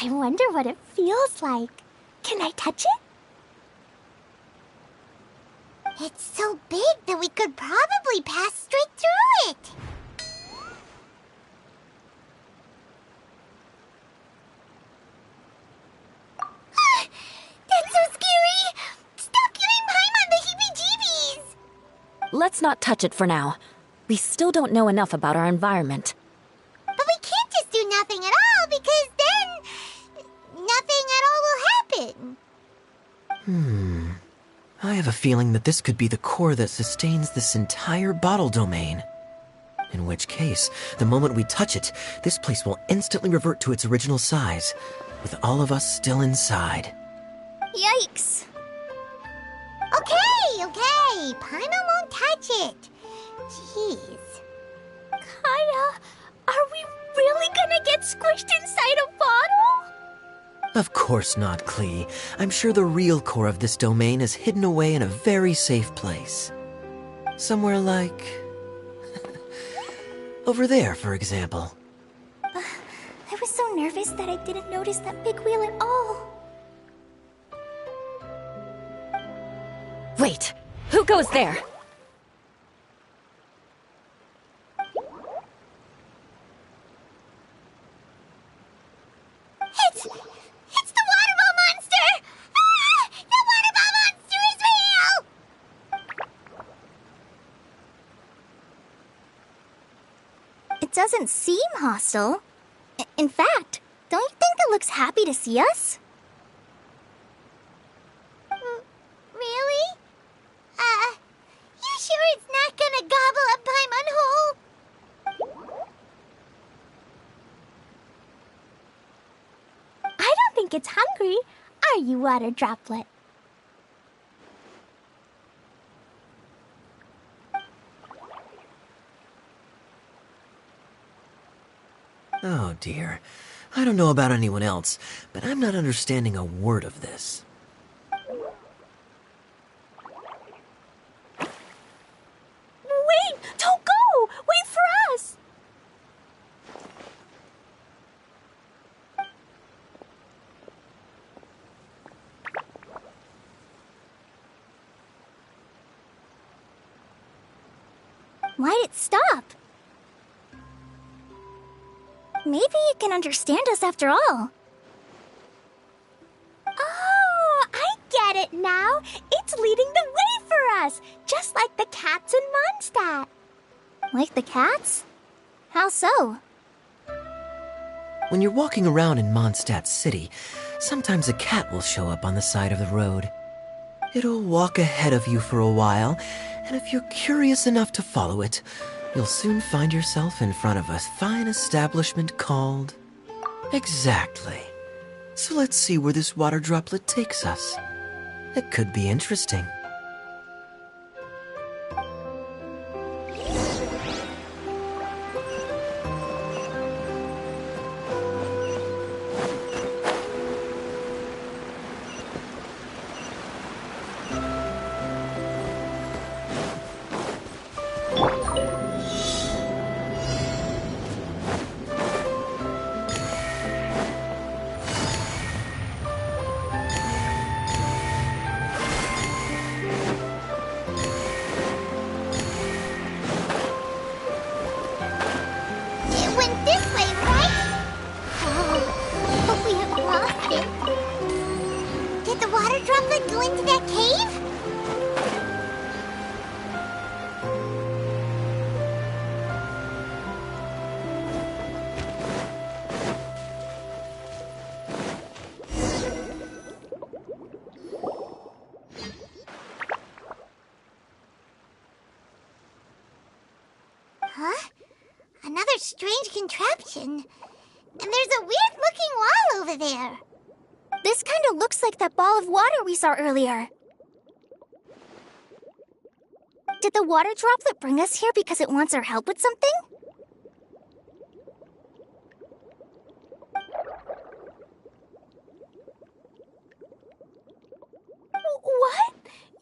I wonder what it feels like. Can I touch it? It's so big that we could probably pass straight through it. That's so scary! Stop giving Paimon the heebie-jeebies! Let's not touch it for now. We still don't know enough about our environment. But we can't just do nothing at all, because then nothing at all will happen. I have a feeling that this could be the core that sustains this entire bottle domain. In which case, the moment we touch it, this place will instantly revert to its original size, with all of us still inside. Yikes. Okay. Paimon won't touch it. Jeez. Kaya, are we really gonna get squished inside a bottle? Of course not, Klee. I'm sure the real core of this domain is hidden away in a very safe place. Somewhere like... over there, for example. I was so nervous that I didn't notice that big wheel at all. Wait, who goes there? It's the waterball monster! Ah! The waterball monster is real! It doesn't seem hostile. In fact, don't you think it looks happy to see us? Really? You sure it's not gonna gobble up Paimon whole? I don't think it's hungry. Are you, water droplet? Oh dear. I don't know about anyone else, but I'm not understanding a word of this. Wait! Don't go! Wait for us! Why'd it stop? Maybe it can understand us after all. Oh, I get it now. It's leading the way for us, just like the cats in Mondstadt. Like the cats? How so? When you're walking around in Mondstadt City, sometimes a cat will show up on the side of the road. It'll walk ahead of you for a while, and if you're curious enough to follow it, you'll soon find yourself in front of a fine establishment called... Exactly. So let's see where this water droplet takes us. It could be interesting. It went this way, right? Oh, hope we haven't lost it. Did the water droplet go into that cave? Huh? Another strange contraption. And there's a weird-looking wall over there. This kind of looks like that ball of water we saw earlier. Did the water droplet bring us here because it wants our help with something? What?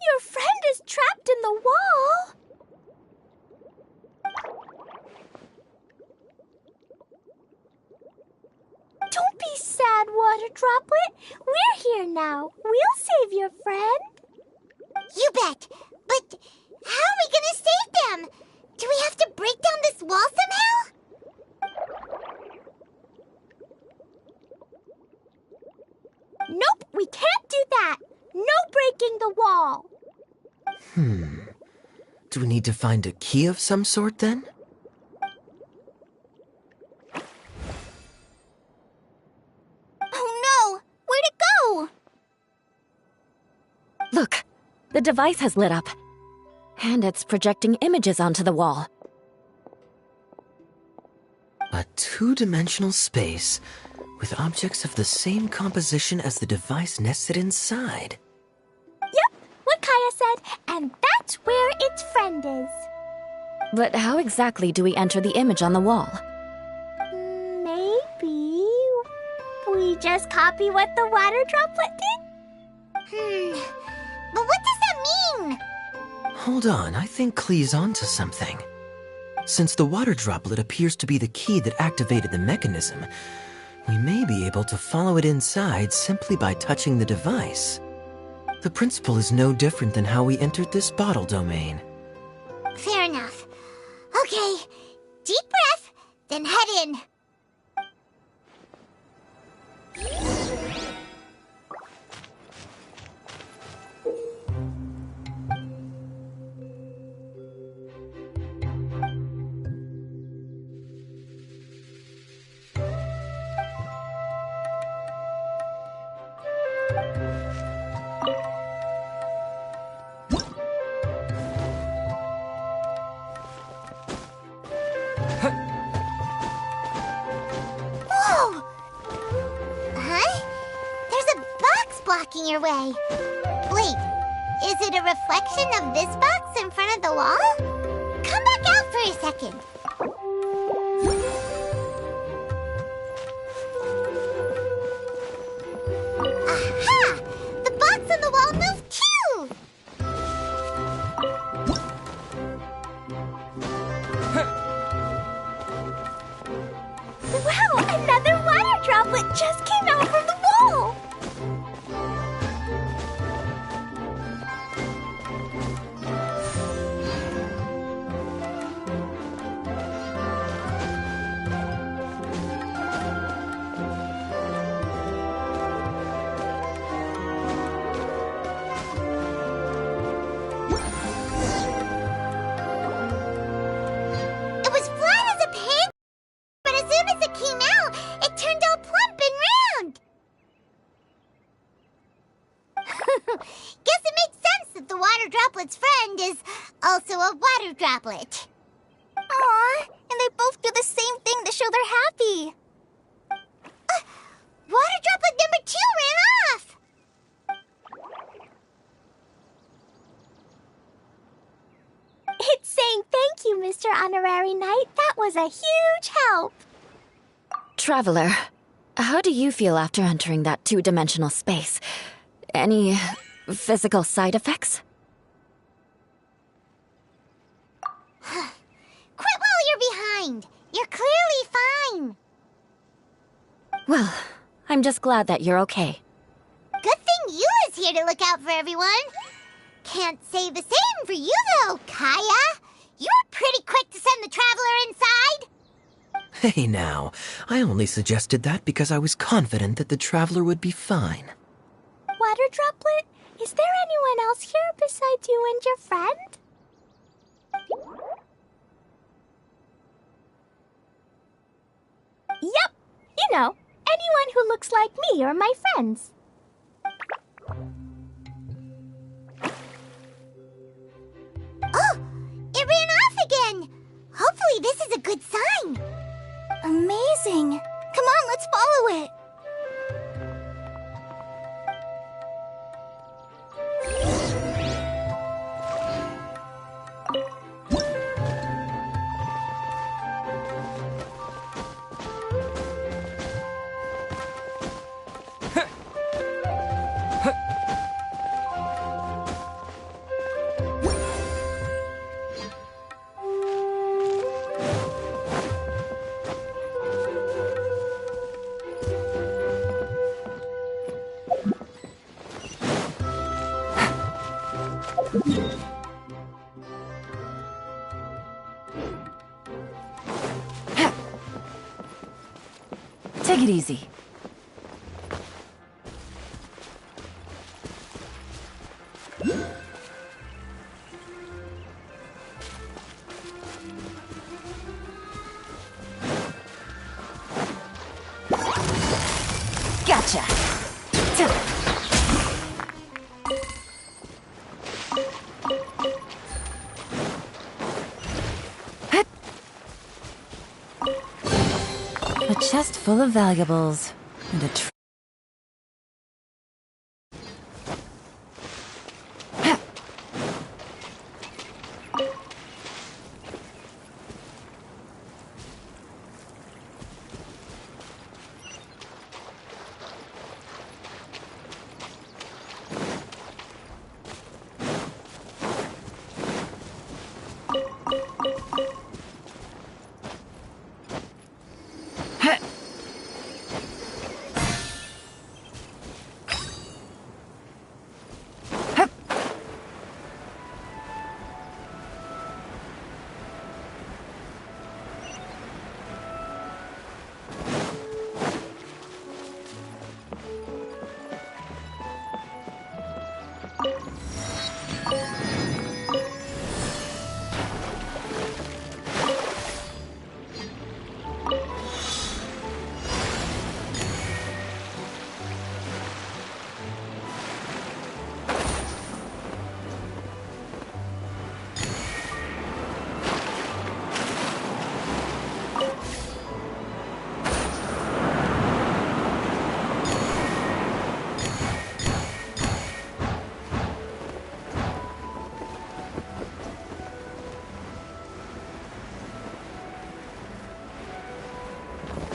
Your friend is trapped in the wall? Don't be sad, Water Water Droplet. We're here now. We'll save your friend. You bet. But how are we gonna save them? Do we have to break down this wall somehow? Nope, we can't do that. No breaking the wall. Do we need to find a key of some sort then? Oh no! Where'd it go? Look, the device has lit up. And it's projecting images onto the wall. A two-dimensional space with objects of the same composition as the device nested inside. Yep, what Kaya said, and that's where its friend is. But how exactly do we enter the image on the wall? Maybe we just copy what the water droplet did? But what does that mean? Hold on, I think Klee's onto something. Since the water droplet appears to be the key that activated the mechanism, we may be able to follow it inside simply by touching the device. The principle is no different than how we entered this bottle domain. Fair enough. Okay, deep breath, then head in. Whoa! Huh? There's a box blocking your way. Wait, is it a reflection of this box in front of the wall? Come back out for a second. Aha! The box on the wall moved too! Wow, another water droplet just came out from the wall! It was flat as a pan, but as soon as it came out, it turned all plump and round. Guess it makes sense that the water droplet's friend is also a water droplet. Aw, and they both do the same thing to show they're happy. Water droplet number 2 ran off. It's saying thank you, Mr. Honorary Knight. That was a huge help. Traveler, how do you feel after entering that two-dimensional space? Any physical side effects? Quit while you're behind. You're clearly fine. Well, I'm just glad that you're okay. Good thing Eula's here to look out for everyone. Can't say the same for you, though, Kaya. You were pretty quick to send the traveler inside. Hey now, I only suggested that because I was confident that the traveler would be fine. Water droplet, is there anyone else here besides you and your friend? Yep, you know, anyone who looks like me or my friends. Oh, it ran off again. Hopefully this is a good sign. Amazing. Come on, let's follow it. Take it easy. Gotcha. A chest full of valuables and a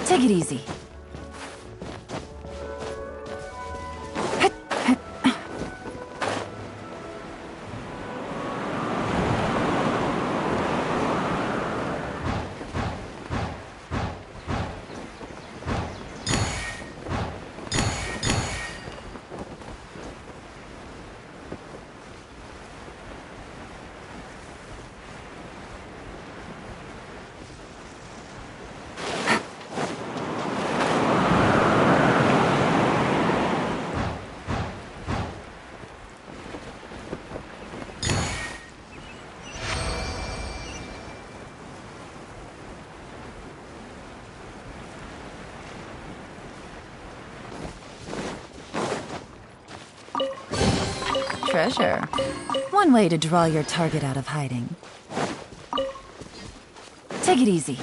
Take it easy. Treasure. One way to draw your target out of hiding. Take it easy.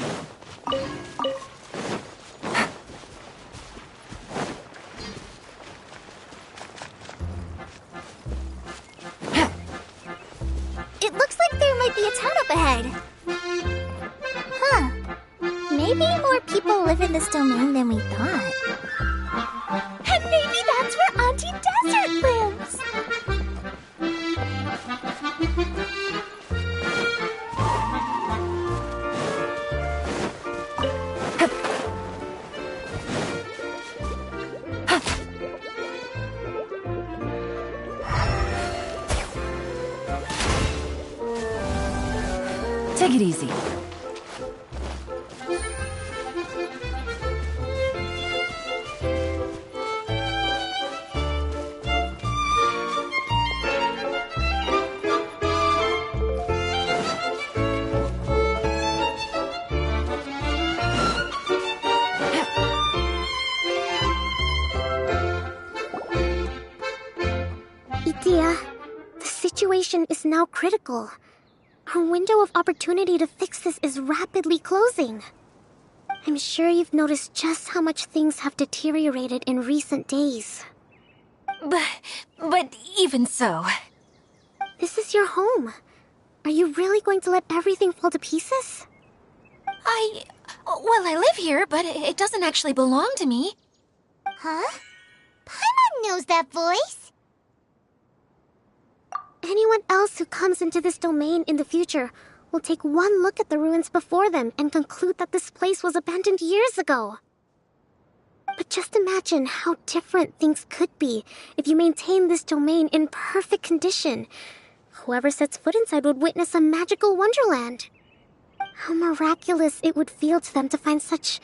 It looks like there might be a town up ahead. Huh. Maybe more people live in this domain than we thought. And maybe that's where Auntie Desert lives! Take it easy. Itia, the situation is now critical. Our window of opportunity to fix this is rapidly closing. I'm sure you've noticed just how much things have deteriorated in recent days. But even so... This is your home. Are you really going to let everything fall to pieces? Well, I live here, but it doesn't actually belong to me. Huh? Paimon knows that voice. Anyone else who comes into this domain in the future will take one look at the ruins before them and conclude that this place was abandoned years ago. But just imagine how different things could be if you maintain this domain in perfect condition. Whoever sets foot inside would witness a magical wonderland. How miraculous it would feel to them to find such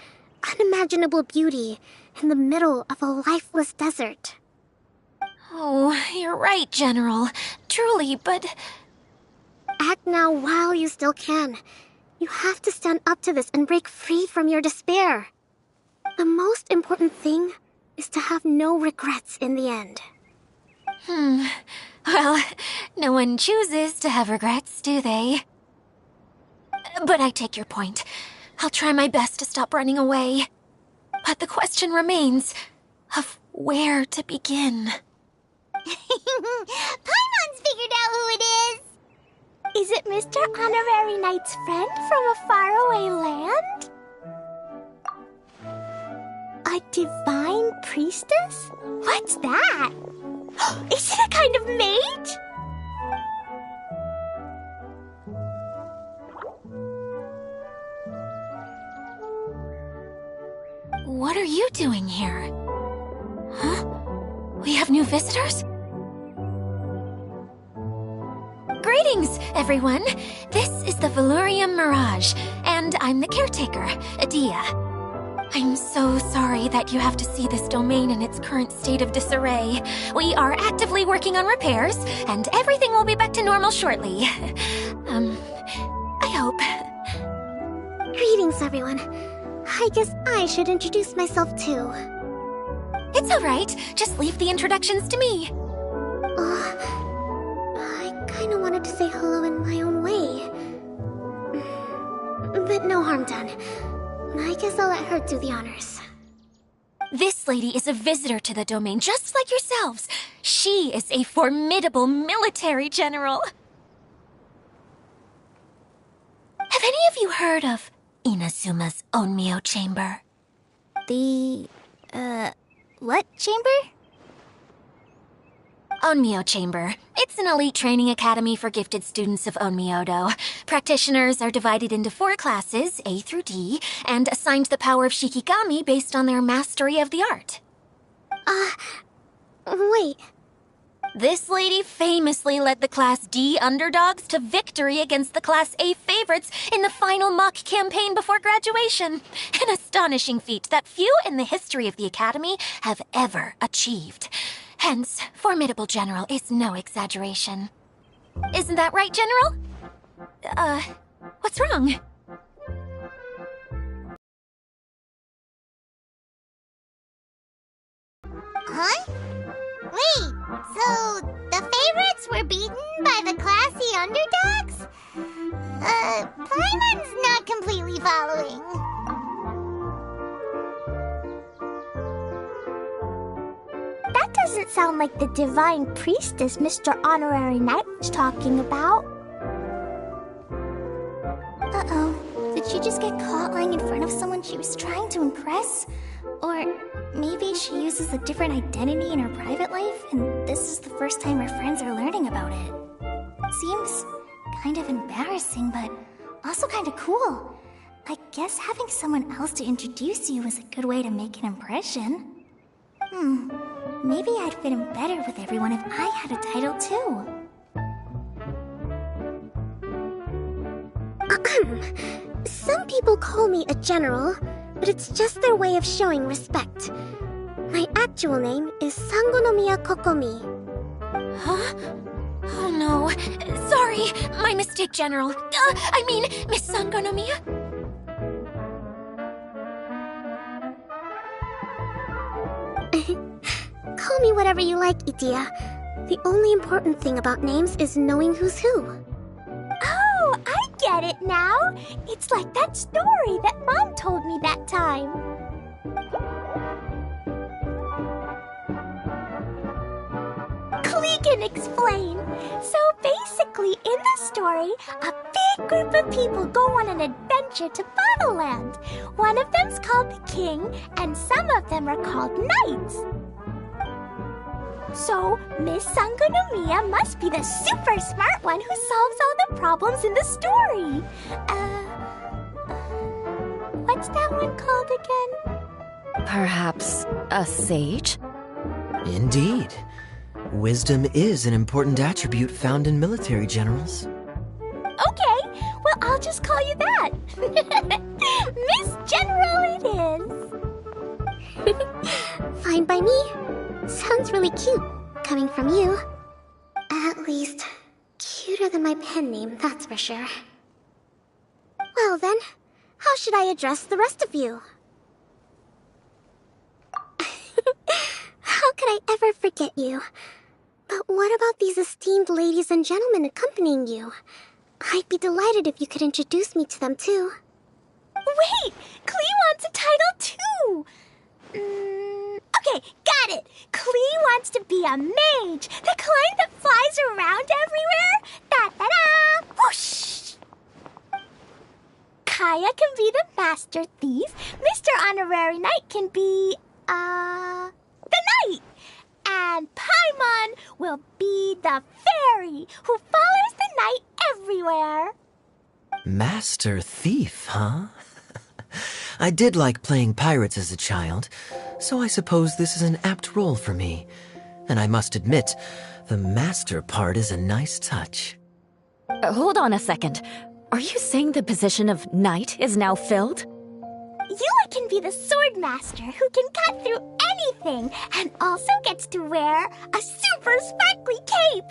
unimaginable beauty in the middle of a lifeless desert. Oh, you're right, General. Truly, but... Act now while you still can. You have to stand up to this and break free from your despair. The most important thing is to have no regrets in the end. Well, no one chooses to have regrets, do they? But I take your point. I'll try my best to stop running away. But the question remains of where to begin. Paimon's figured out who it is! Is it Mr. Honorary Knight's friend from a faraway land? A divine priestess? What's that? Is it a kind of mage? What are you doing here? Huh? We have new visitors? Greetings, everyone! This is the Valurium Mirage, and I'm the caretaker, Adia. I'm so sorry that you have to see this domain in its current state of disarray. We are actively working on repairs, and everything will be back to normal shortly. I hope. Greetings, everyone. I guess I should introduce myself too. It's alright, just leave the introductions to me. I kinda wanted to say hello in my own way. But no harm done. I guess I'll let her do the honors. This lady is a visitor to the domain, just like yourselves. She is a formidable military general. Have any of you heard of Inazuma's Onmyo Chamber? What chamber? Onmyo Chamber. It's an elite training academy for gifted students of Onmyodo. Practitioners are divided into 4 classes, A through D, and assigned the power of Shikigami based on their mastery of the art. Wait. This lady famously led the Class D underdogs to victory against the Class A favorites in the final mock campaign before graduation. An astonishing feat that few in the history of the Academy have ever achieved. Hence, formidable general is no exaggeration. Isn't that right, General? What's wrong? Huh? Wait, so the favorites were beaten by the classy underdogs? Paimon's not completely following. That doesn't sound like the divine priestess Mr. Honorary Knight was talking about. Uh-oh. Did she just get caught lying in front of someone she was trying to impress? Or maybe she uses a different identity in her private life, and this is the first time her friends are learning about it. Seems kind of embarrassing, but also kind of cool. I guess having someone else to introduce you is a good way to make an impression. Maybe I'd fit in better with everyone if I had a title too. Some people call me a general, but it's just their way of showing respect. My actual name is Sangonomiya Kokomi. Huh? Oh no. Sorry, my mistake, General. I mean, Miss Sangonomiya. Call me whatever you like, Itia. The only important thing about names is knowing who's who. Oh, I get it now. It's like that story that Mom told me that time. Klee can explain. So basically, in the story, a big group of people go on an adventure to Bottleland. One of them's called the King, and some of them are called Knights. So, Miss Sangonomiya must be the super smart one who solves all the problems in the story. What's that one called again? Perhaps a sage? Indeed. Wisdom is an important attribute found in military generals. Okay, well, I'll just call you that. Miss General it is. fine by me. Sounds really cute, coming from you. At least, cuter than my pen name, that's for sure. Well then, how should I address the rest of you? How could I ever forget you? But what about these esteemed ladies and gentlemen accompanying you? I'd be delighted if you could introduce me to them too. Wait! Klee wants a title too! Okay, got it! Klee wants to be a mage! The kind that flies around everywhere! Da-da-da! Whoosh! Kaya can be the Master Thief. Mr. Honorary Knight can be, the Knight! And Paimon will be the fairy who follows the knight everywhere. Master Thief, huh? I did like playing pirates as a child, so I suppose this is an apt role for me. And I must admit, the master part is a nice touch. Hold on a second. Are you saying the position of knight is now filled? Eula can be the sword master who can cut through anything and also gets to wear a super sparkly cape.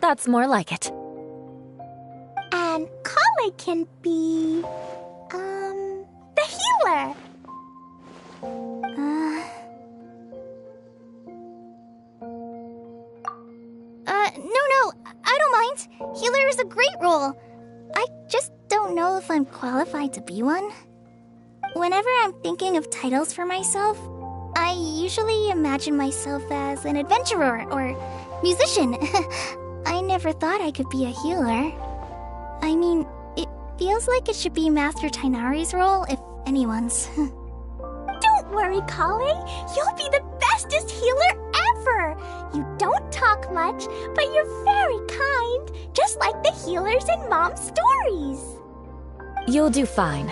That's more like it. And Kale can be, the healer. No, I don't mind. Healer is a great role. I just don't know if I'm qualified to be one. Whenever I'm thinking of titles for myself, I usually imagine myself as an adventurer or musician. I never thought I could be a healer. I mean, it feels like it should be Master Tainari's role, if anyone's. Don't worry, Kale. You'll be the bestest healer ever. You don't talk much, but you're very kind, just like the healers in Mom's stories. You'll do fine.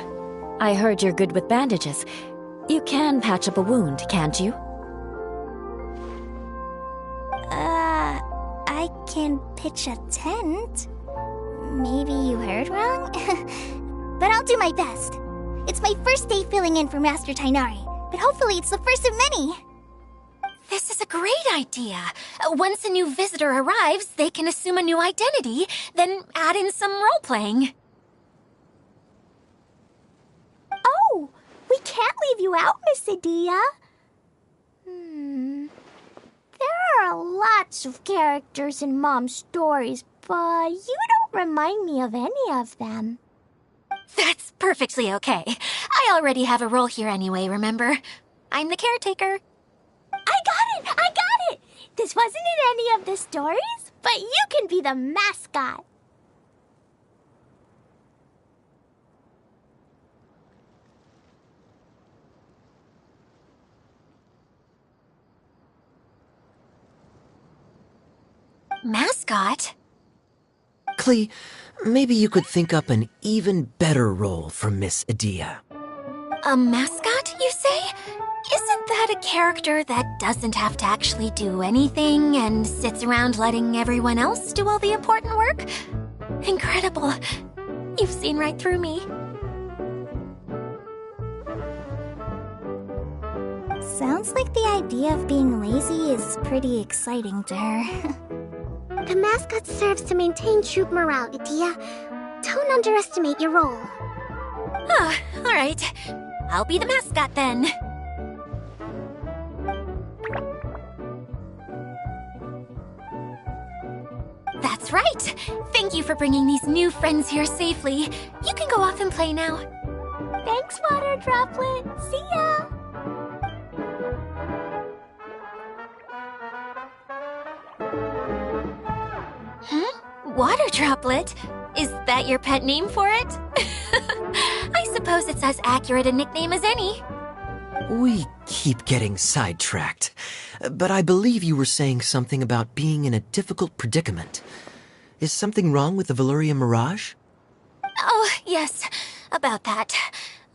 I heard you're good with bandages. You can patch up a wound, can't you? I can pitch a tent. Maybe you heard wrong? But I'll do my best. It's my first day filling in for Master Tainari, but hopefully it's the first of many. This is a great idea. Once a new visitor arrives, they can assume a new identity, then add in some role-playing. Oh, we can't leave you out, Miss Adia. There are lots of characters in Mom's stories, but you don't remind me of any of them. That's perfectly okay. I already have a role here anyway, remember? I'm the caretaker. I got it! This wasn't in any of the stories, but you can be the mascot. Mascot? Klee, maybe you could think up an even better role for Miss Adia. A mascot, you say? Isn't that a character that doesn't have to actually do anything and sits around letting everyone else do all the important work? Incredible. You've seen right through me. Sounds like the idea of being lazy is pretty exciting to her. The mascot serves to maintain troop morale, Adia. Don't underestimate your role. Ah, all right. I'll be the mascot then. That's right. Thank you for bringing these new friends here safely. You can go off and play now. Thanks, Water Droplet. See ya! Water Droplet? Is that your pet name for it? I suppose it's as accurate a nickname as any. We keep getting sidetracked, but I believe you were saying something about being in a difficult predicament. Is something wrong with the Valyria Mirage? Oh, yes, about that.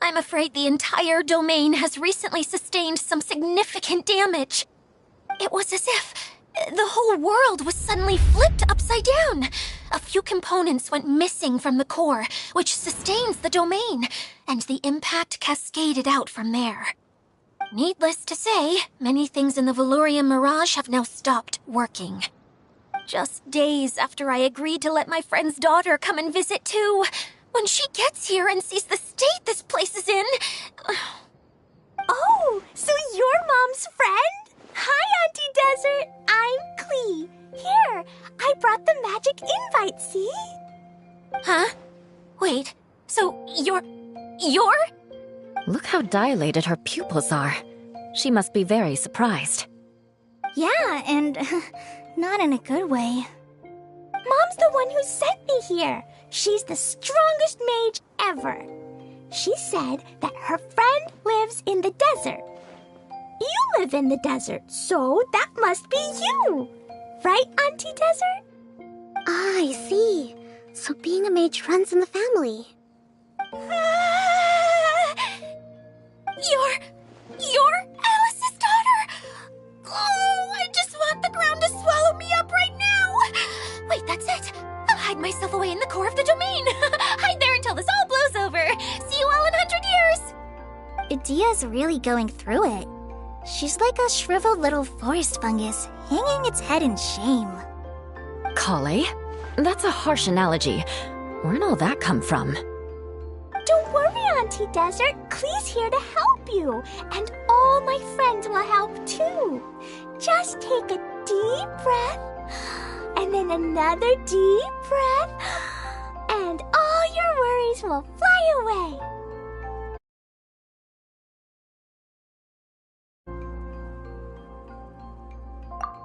I'm afraid the entire domain has recently sustained some significant damage. It was as if the whole world was suddenly flipped upside down. A few components went missing from the core, which sustains the domain, and the impact cascaded out from there. Needless to say, many things in the Valurian Mirage have now stopped working. Just days after I agreed to let my friend's daughter come and visit too. When she gets here and sees the state this place is in... Oh, so you're Mom's friend? Hi, Auntie Desert. I'm Klee. Here, I brought the magic invite, see? Huh? Wait, so you're... Look how dilated her pupils are. She must be very surprised. Yeah, and not in a good way. Mom's the one who sent me here. She's the strongest mage ever. She said that her friend lives in the desert. You live in the desert, so that must be you. Right, Auntie Desert? Ah, I see. So being a mage runs in the family. You're Alice's daughter! Oh, I just want the ground to swallow me up right now! Wait, that's it! I'll hide myself away in the core of the domain! Hide there until this all blows over! See you all in 100 years! Idia's really going through it. She's like a shriveled little forest fungus, hanging its head in shame. Kale? That's a harsh analogy. Where'd all that come from? Don't worry, Auntie Desert. Klee's here to help you. And all my friends will help too. Just take a deep breath, and then another deep breath, and all your worries will fly away.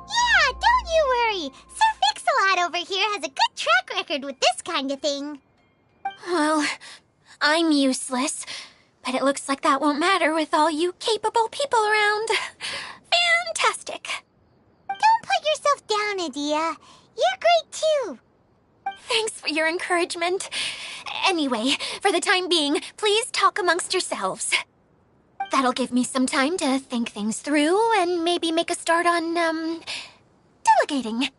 Yeah, don't you worry. Sir Fix-a-Lot over here has a good track record with this kind of thing. Well, I'm useless, but it looks like that won't matter with all you capable people around. Fantastic. Don't put yourself down, Idia. You're great too. Thanks for your encouragement. Anyway, for the time being, please talk amongst yourselves. That'll give me some time to think things through and maybe make a start on, delegating.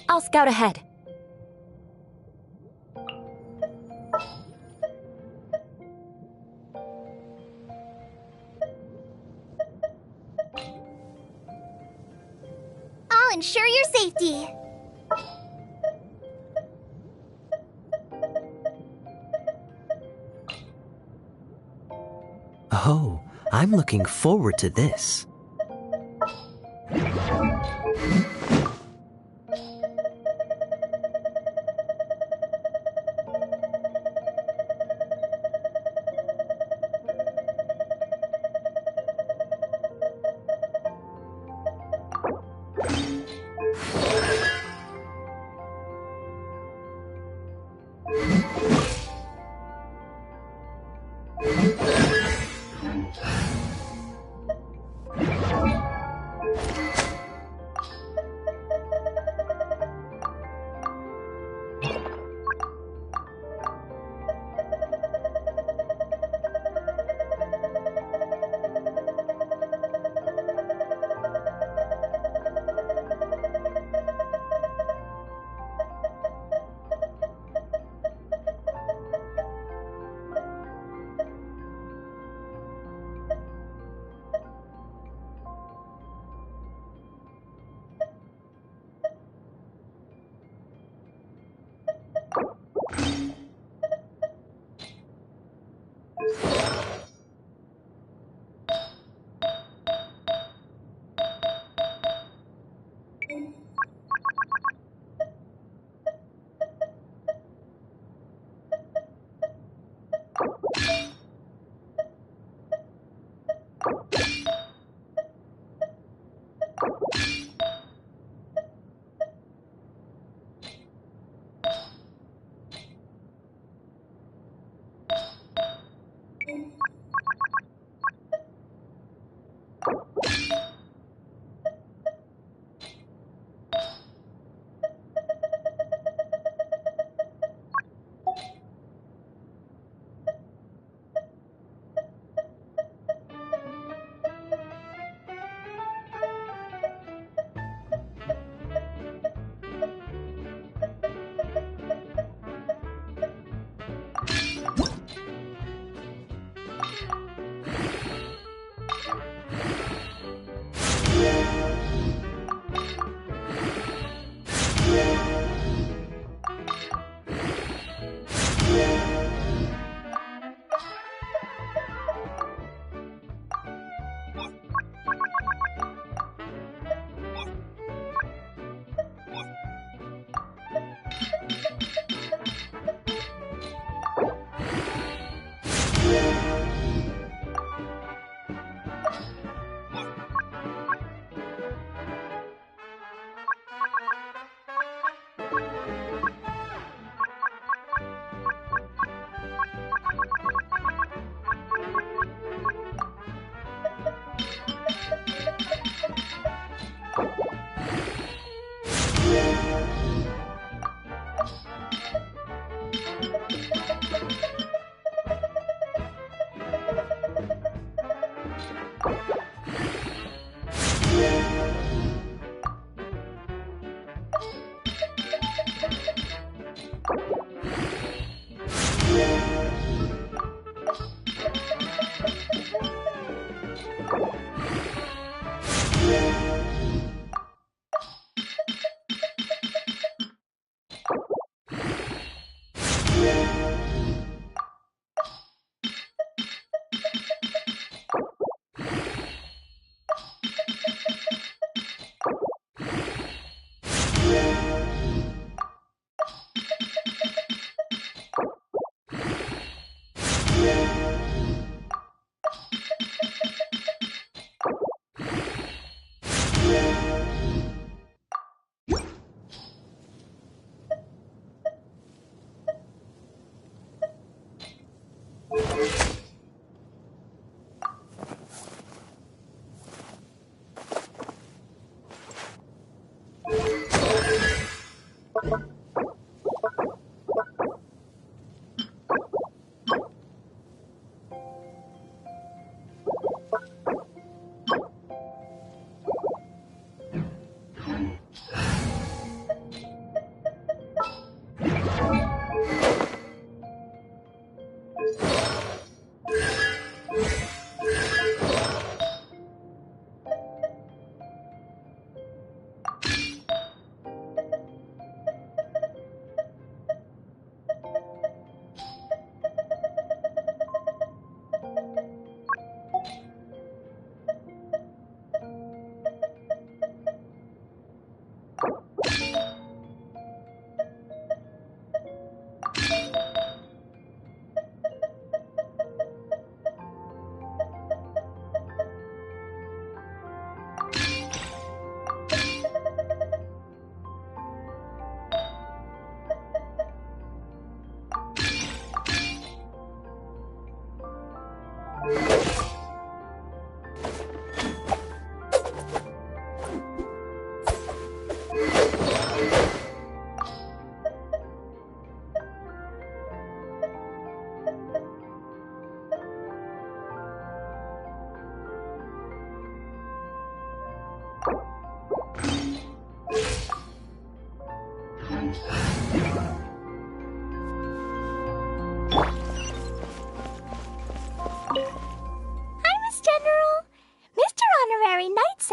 I'll scout ahead. I'll ensure your safety. Oh, I'm looking forward to this.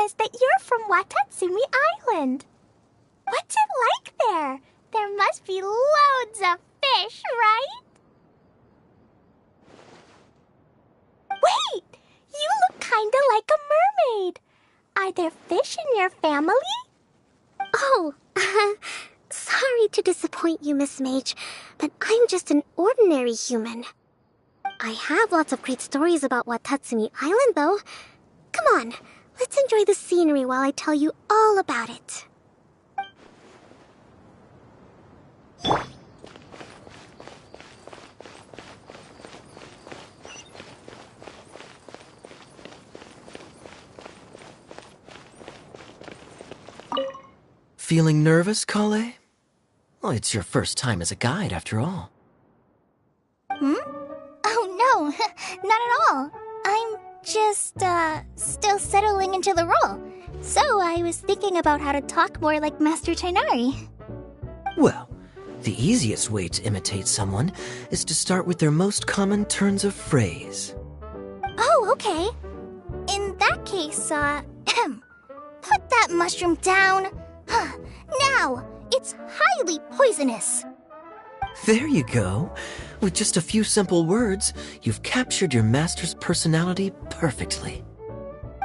says that you're from Watatsumi Island. What's it like there? There must be loads of fish, right? Wait! You look kinda like a mermaid. Are there fish in your family? Oh, sorry to disappoint you, Miss Mage, but I'm just an ordinary human. I have lots of great stories about Watatsumi Island, though. Come on, let's enjoy the scenery while I tell you all about it. Feeling nervous, Kale? Well, it's your first time as a guide, after all. Oh, no, not at all. I'm just, still settling into the role. So I was thinking about how to talk more like Master Tainari. Well, the easiest way to imitate someone is to start with their most common turns of phrase. Oh, okay. In that case, put that mushroom down. Now, it's highly poisonous. There you go. With just a few simple words, you've captured your master's personality perfectly.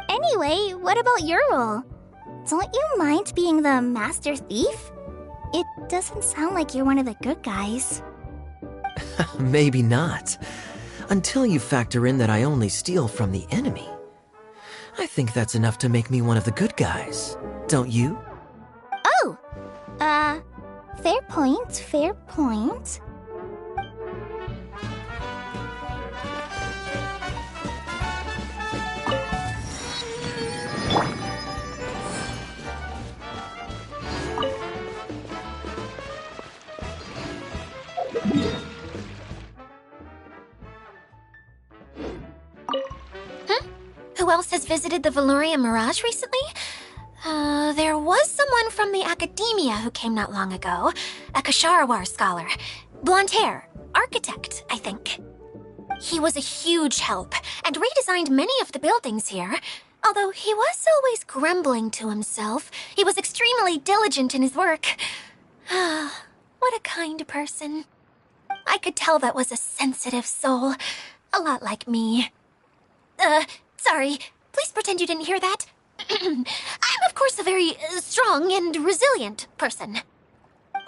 Anyway, what about your role? Don't you mind being the master thief? It doesn't sound like you're one of the good guys. Maybe not. Until you factor in that I only steal from the enemy. I think that's enough to make me one of the good guys. Don't you? Oh! Fair point, fair point. Who else has visited the Veloria Mirage recently? There was someone from the academia who came not long ago. A Kasharawar scholar. Blonde hair. Architect, I think. He was a huge help and redesigned many of the buildings here. Although he was always grumbling to himself, he was extremely diligent in his work. What a kind person. I I could tell that was a sensitive soul. A lot like me. Sorry. Please pretend you didn't hear that. I'm, of course, a very strong and resilient person.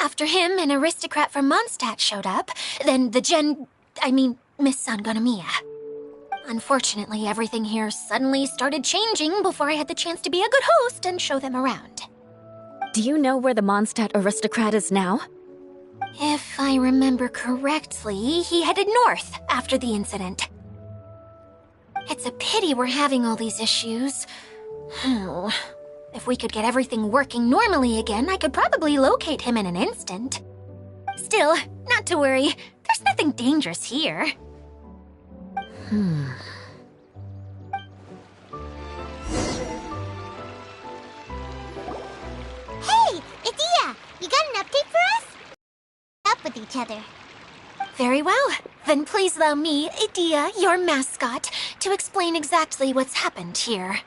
After him, an aristocrat from Mondstadt showed up. Then Miss Sangonomiya. Unfortunately, everything here suddenly started changing before I had the chance to be a good host and show them around. Do you know where the Mondstadt aristocrat is now? If I remember correctly, he headed north after the incident. It's a pity we're having all these issues. Oh, if we could get everything working normally again, I could probably locate him in an instant. Still, not to worry. There's nothing dangerous here. Hey, Idia! You got an update for us? Up with each other. Very well. Then please allow me, Idia, your mascot, to explain exactly what's happened here.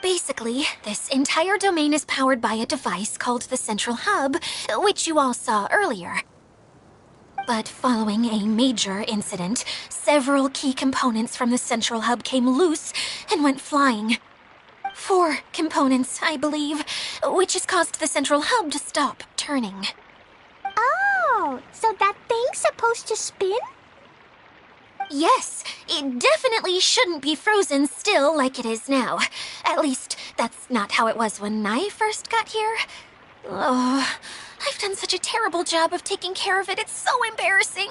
Basically, this entire domain is powered by a device called the Central Hub, which you all saw earlier. But following a major incident, several key components from the Central Hub came loose and went flying. 4 components, I believe, which has caused the Central Hub to stop turning. Oh, so that thing's supposed to spin? Yes, it definitely shouldn't be frozen still like it is now. At least, that's not how it was when I first got here. Oh, I've done such a terrible job of taking care of it, it's so embarrassing.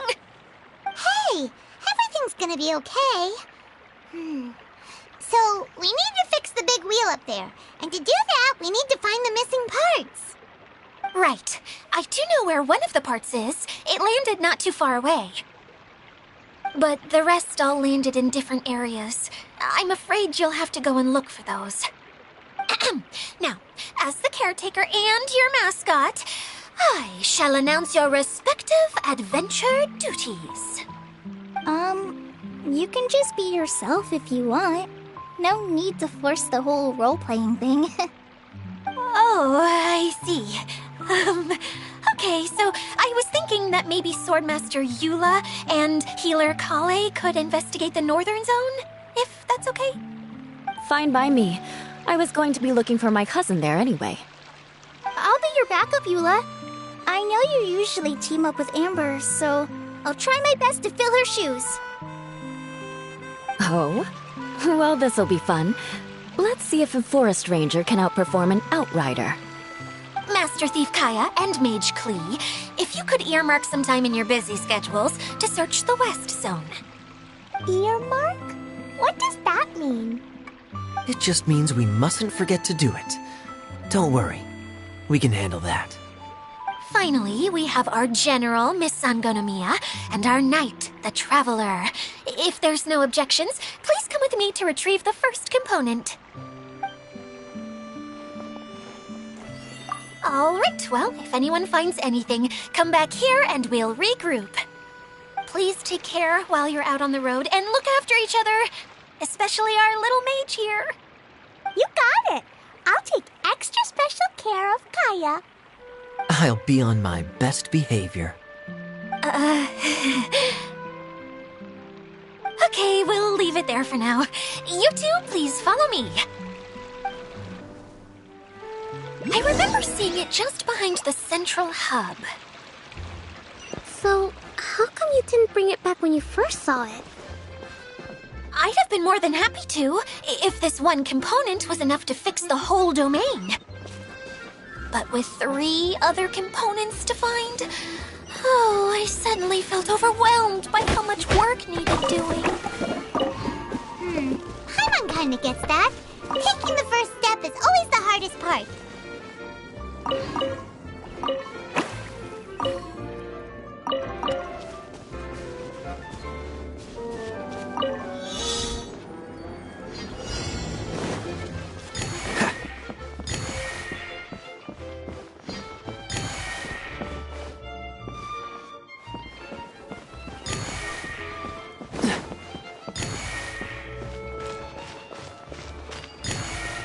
Hey, everything's gonna be okay. So, we need to fix the big wheel up there. And to do that, we need to find the missing parts. Right. I do know where one of the parts is. It landed not too far away. But the rest all landed in different areas. I'm afraid you'll have to go and look for those. Now, as the caretaker and your mascot, I shall announce your respective adventure duties. You can just be yourself if you want. No need to force the whole role-playing thing. Oh, I see. Okay, so I was thinking that maybe Swordmaster Eula and Healer Kale could investigate the northern zone, if that's okay? Fine by me. I was going to be looking for my cousin there anyway. I'll be your backup, Eula. I know you usually team up with Amber, so I'll try my best to fill her shoes. Oh? Well, this'll be fun. Let's see if a forest ranger can outperform an outrider. Master Thief Kaya and Mage Klee, if you could earmark some time in your busy schedules to search the West Zone. Earmark? What does that mean? It just means we mustn't forget to do it. Don't worry. We can handle that. Finally, we have our General, Miss Sangonomiya, and our Knight, the Traveler. If there's no objections, please come with me to retrieve the first component. All right, well, if anyone finds anything, come back here and we'll regroup. Please take care while you're out on the road and look after each other, especially our little mage here. You got it. I'll take extra special care of Kaya. I'll be on my best behavior. Okay, we'll leave it there for now. You two, please follow me. I remember seeing it just behind the Central Hub. So, how come you didn't bring it back when you first saw it? I'd have been more than happy to, if this one component was enough to fix the whole domain. But with 3 other components to find, oh, I suddenly felt overwhelmed by how much work needed doing. Paimon kinda gets that. Taking the first step is always the hardest part.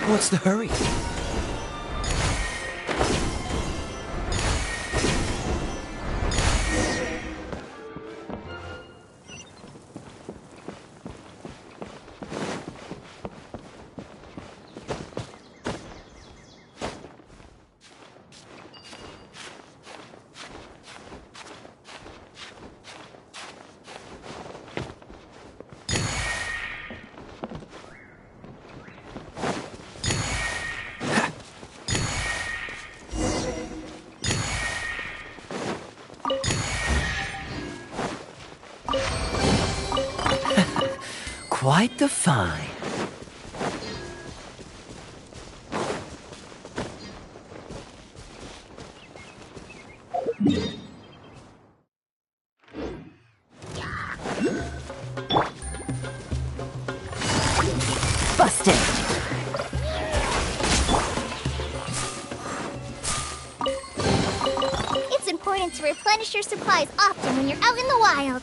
What's the hurry? quite the find. Busted! It's important to replenish your supplies often when you're out in the wild.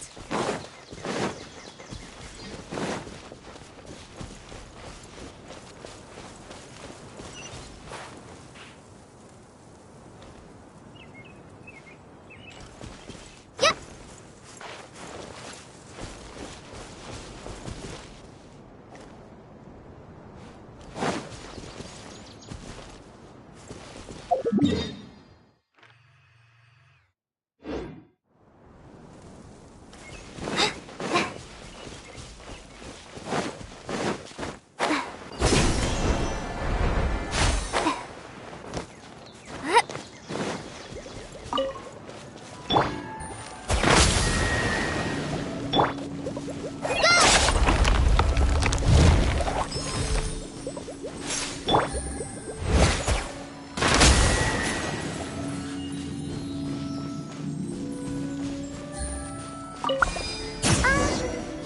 Yep.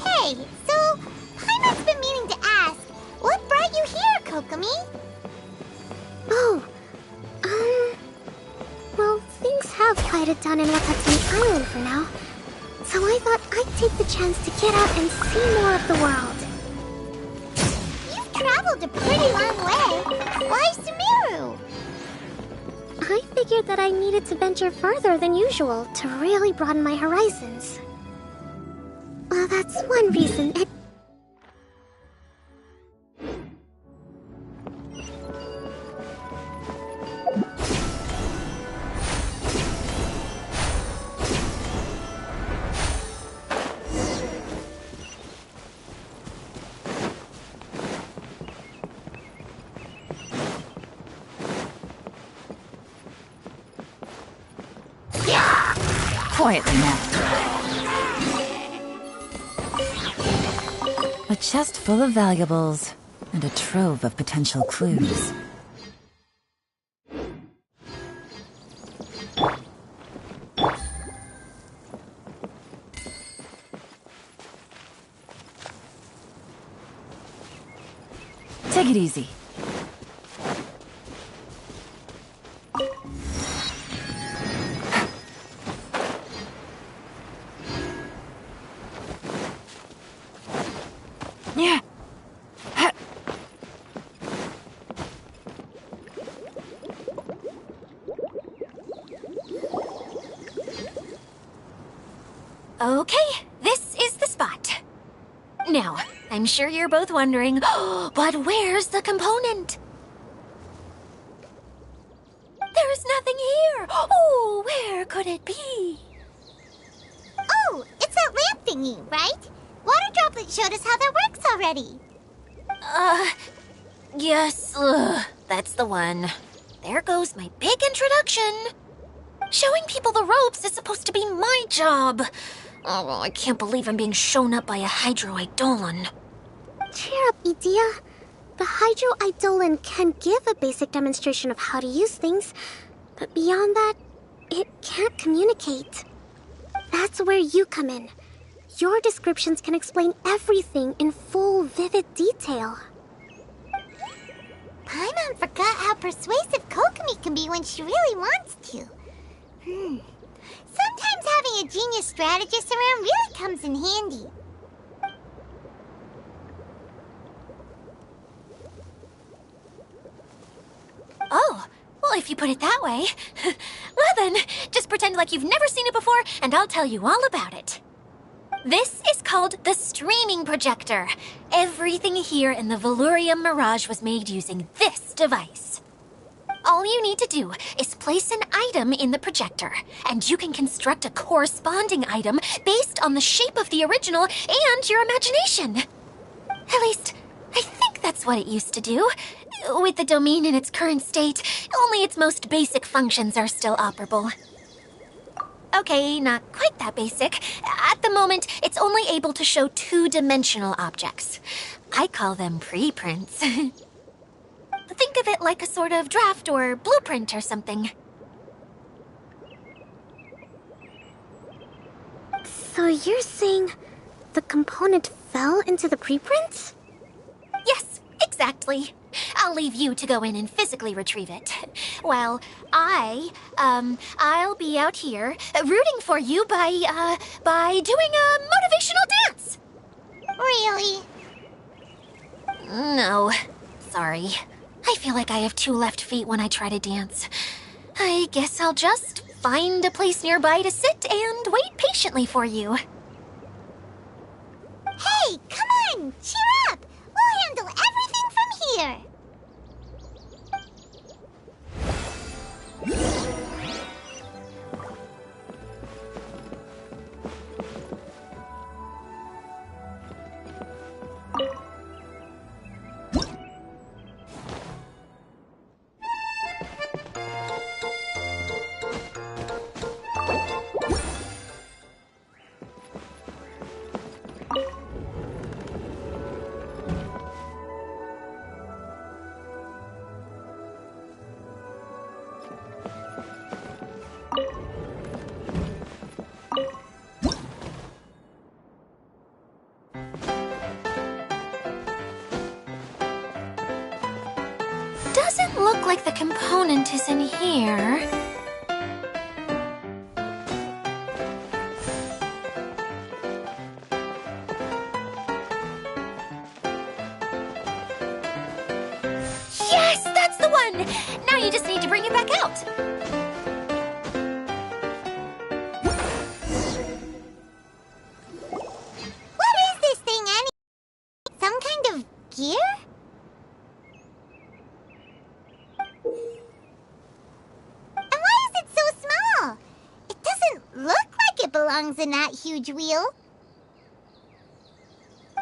Hey, so Paimon's been meaning to ask, what brought you here, Kokomi? Oh, well, things have quieted down in Watatsumi Island for now. So I thought I'd take the chance to get out and see more of the world. You've traveled a pretty long way. Why Sumeru? I figured that I needed to venture further than usual to really broaden my horizons. Well, that's one reason. Quietly now. A chest full of valuables, and a trove of potential clues. Take it easy. Yeah. Okay, this is the spot. Now, I'm sure you're both wondering, but where's the component? There's nothing here. Oh, where could it be? Oh, it's that lamp thingy, right? Water Droplet showed us how that works already. Yes, that's the one. There goes my big introduction. Showing people the ropes is supposed to be my job. Oh, I can't believe I'm being shown up by a Hydro-Eidolon. Cheer up, Edea. The Hydro-Eidolon can give a basic demonstration of how to use things, but beyond that, it can't communicate. That's where you come in. Your descriptions can explain everything in full, vivid detail. Paimon forgot how persuasive Kokomi can be when she really wants to. Sometimes having a genius strategist around really comes in handy. Oh, well, if you put it that way. Well then, just pretend like you've never seen it before, and I'll tell you all about it. This is called the streaming projector. Everything here in the Valurium Mirage was made using this device. All you need to do is place an item in the projector, and you can construct a corresponding item based on the shape of the original and your imagination. At least, I think that's what it used to do. With the domain in its current state, only its most basic functions are still operable. Okay, not quite that basic. At the moment, it's only able to show two-dimensional objects. I call them preprints. Think of it like a sort of draft or blueprint or something. So you're saying the component fell into the preprints? Yes, exactly. I'll leave you to go in and physically retrieve it. While I'll be out here rooting for you by doing a motivational dance. Really? No, sorry. I feel like I have two left feet when I try to dance. I guess I'll just find a place nearby to sit and wait patiently for you. Hey, come on! Cheer up! We'll handle everything from here! Doesn't look like the component is in here. Yes, that's the one! Now you just need to bring it back out. What is this thing, Annie? Some kind of gear? And why is it so small? It doesn't look like it belongs in that huge wheel.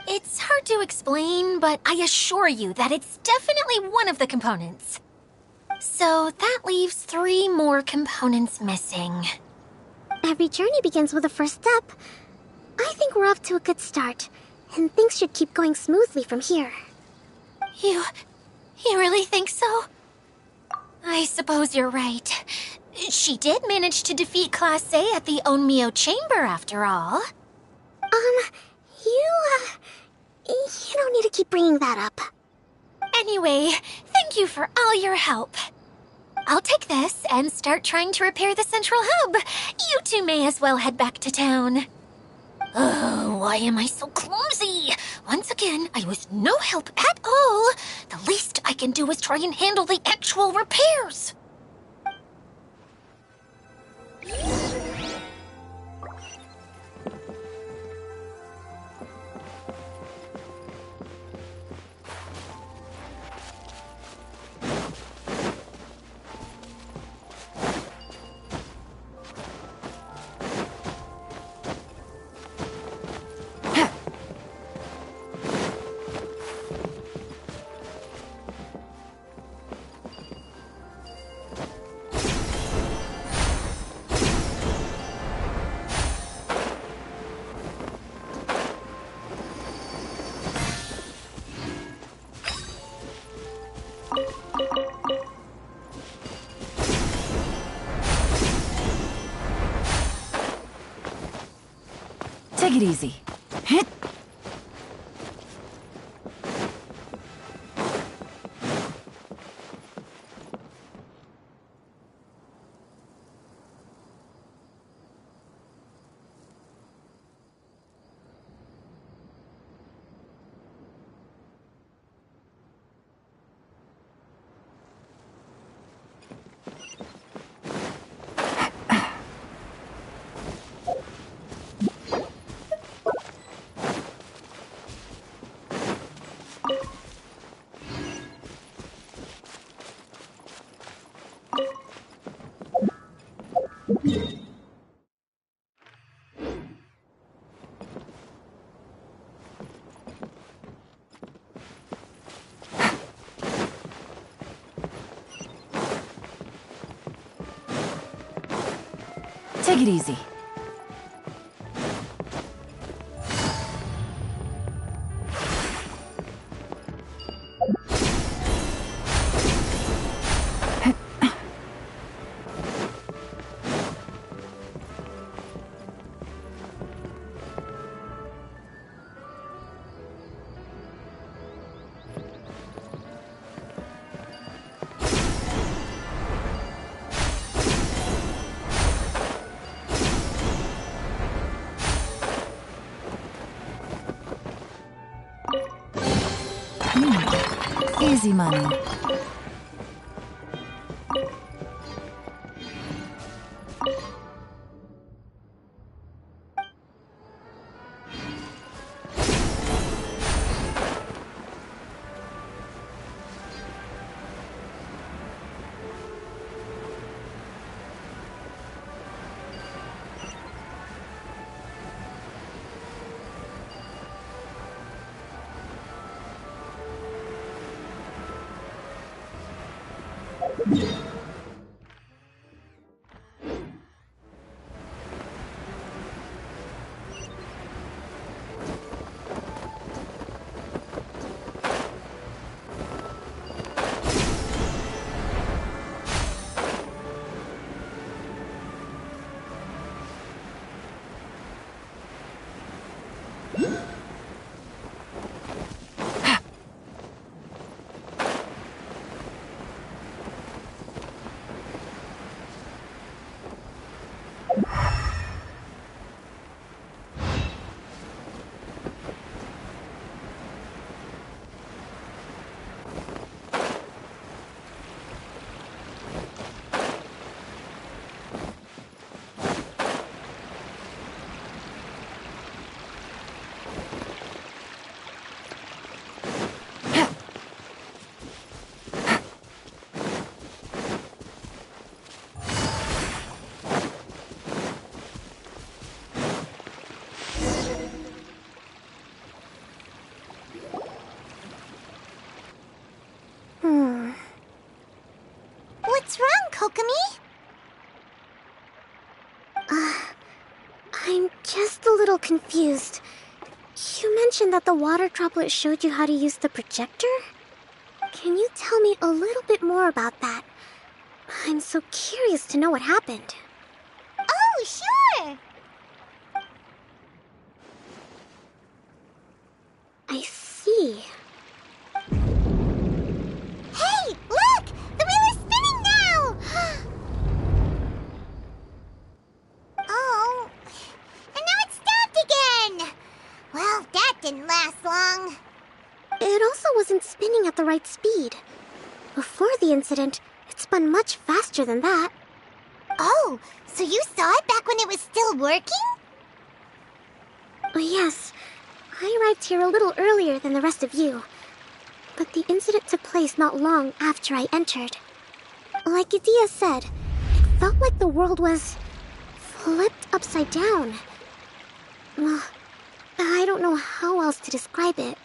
It's hard to explain, but I assure you that it's definitely one of the components. So that leaves 3 more components missing. Every journey begins with a first step. I think we're off to a good start, and things should keep going smoothly from here. You really think so? I suppose you're right. She did manage to defeat Class A at the Onmyo Chamber, after all. You don't need to keep bringing that up. Anyway, thank you for all your help. I'll take this and start trying to repair the central hub. You two may as well head back to town. Oh, why am I so clumsy? Once again, I was no help at all. The least I can do is try and handle the actual repairs. Take it easy. Take it easy. Easy money. What's wrong, Kokomi? I'm just a little confused. You mentioned that the water droplet showed you how to use the projector? Can you tell me a little bit more about that? I'm so curious to know what happened. Oh, sure! I see. Hey, look! The wheel is spinning now! Oh, and now it's stopped again! Well, that didn't last long. It also wasn't spinning at the right speed. Before the incident, it spun much faster than that. Oh, so you saw it back when it was still working? Yes, I arrived here a little earlier than the rest of you. But the incident took place not long after I entered. Like Idia said, it felt like the world was flipped upside down. Well, I don't know how else to describe it.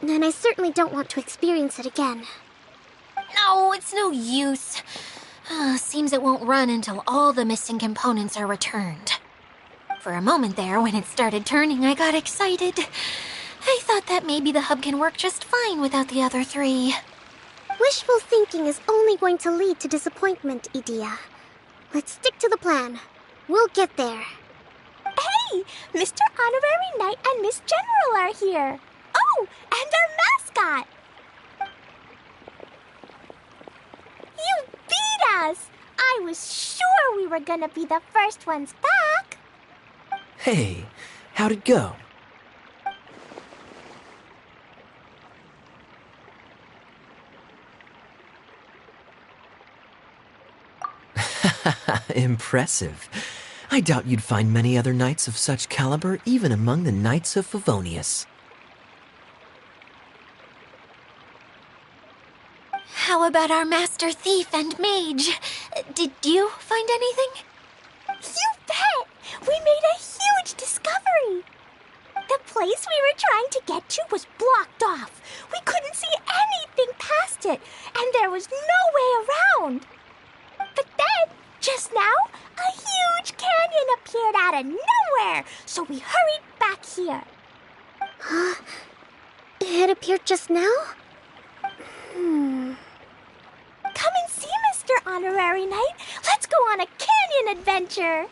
And I certainly don't want to experience it again. No, it's no use. Seems it won't run until all the missing components are returned. For a moment there, when it started turning, I got excited. I thought that maybe the hub can work just fine without the other three. Wishful thinking is only going to lead to disappointment, Idia. Let's stick to the plan. We'll get there. Hey! Mr. Honorary Knight and Miss General are here! Oh, and our mascot! You beat us! I was sure we were gonna be the first ones back! Hey, how'd it go? Impressive. I doubt you'd find many other knights of such caliber even among the Knights of Favonius. How about our master thief and mage? Did you find anything? You bet! We made a huge discovery! The place we were trying to get to was blocked off. We couldn't see anything past it, and there was no way around. But then, just now, a huge out of nowhere, so we hurried back here. It appeared just now? Come and see, Mr. Honorary Knight. Let's go on a canyon adventure.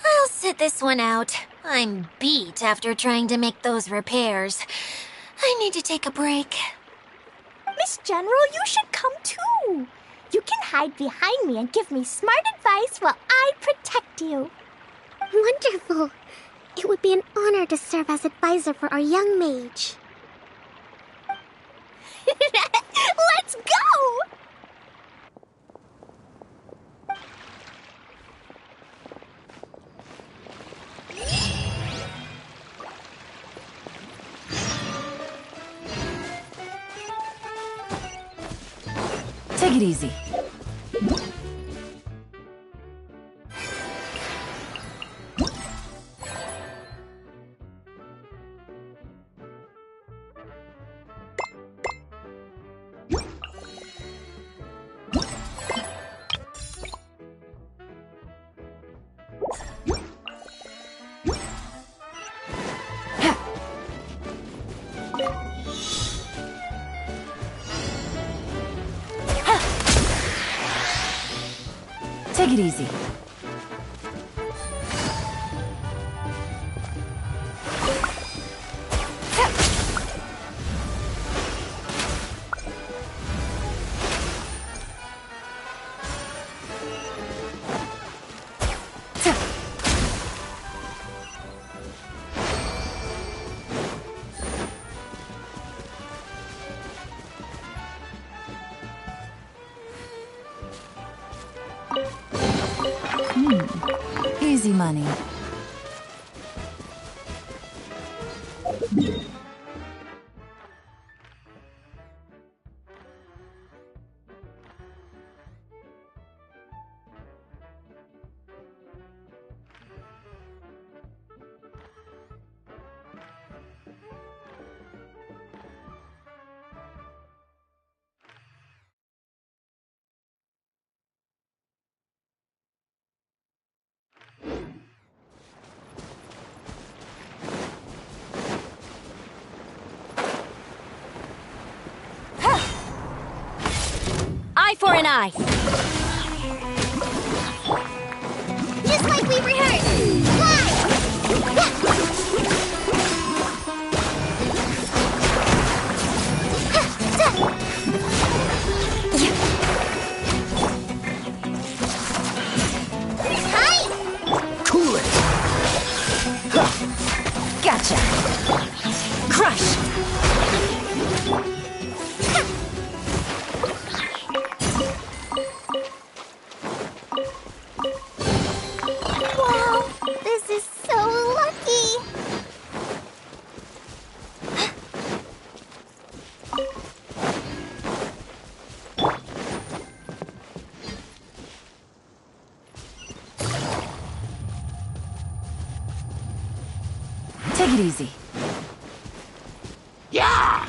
I'll sit this one out. I'm beat after trying to make those repairs. I need to take a break. Miss General, you should come too. You can hide behind me and give me smart advice while I protect you. Wonderful. It would be an honor to serve as advisor for our young mage. Let's go! Take it easy. Take it easy. Easy money. Eye for an eye. Just like we rehearsed. Cool it! Gotcha. Crush. Wow, this is so lucky. Take it easy. Yeah!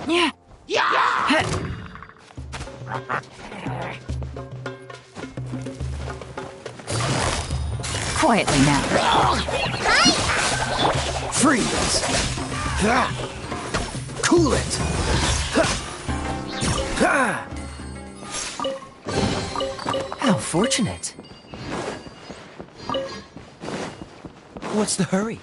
Yeah. Yeah! Quietly now. Freeze! Ha! Cool it! Ha! Ha! How fortunate. What's the hurry?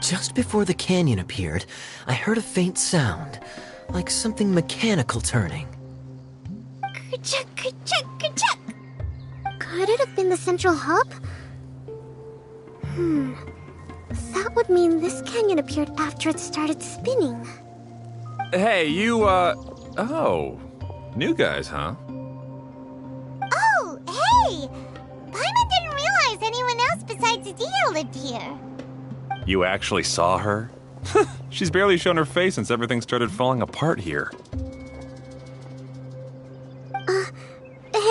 Just before the canyon appeared, I heard a faint sound, like something mechanical turning. Ka-chuck, ka-chuck, ka-chuck. Could it have been the central hub? That would mean this canyon appeared after it started spinning. Hey, you, oh. New guys, huh? Oh, hey! Paimon didn't realize anyone else besides Adia lived here. You actually saw her? She's barely shown her face since everything started falling apart here.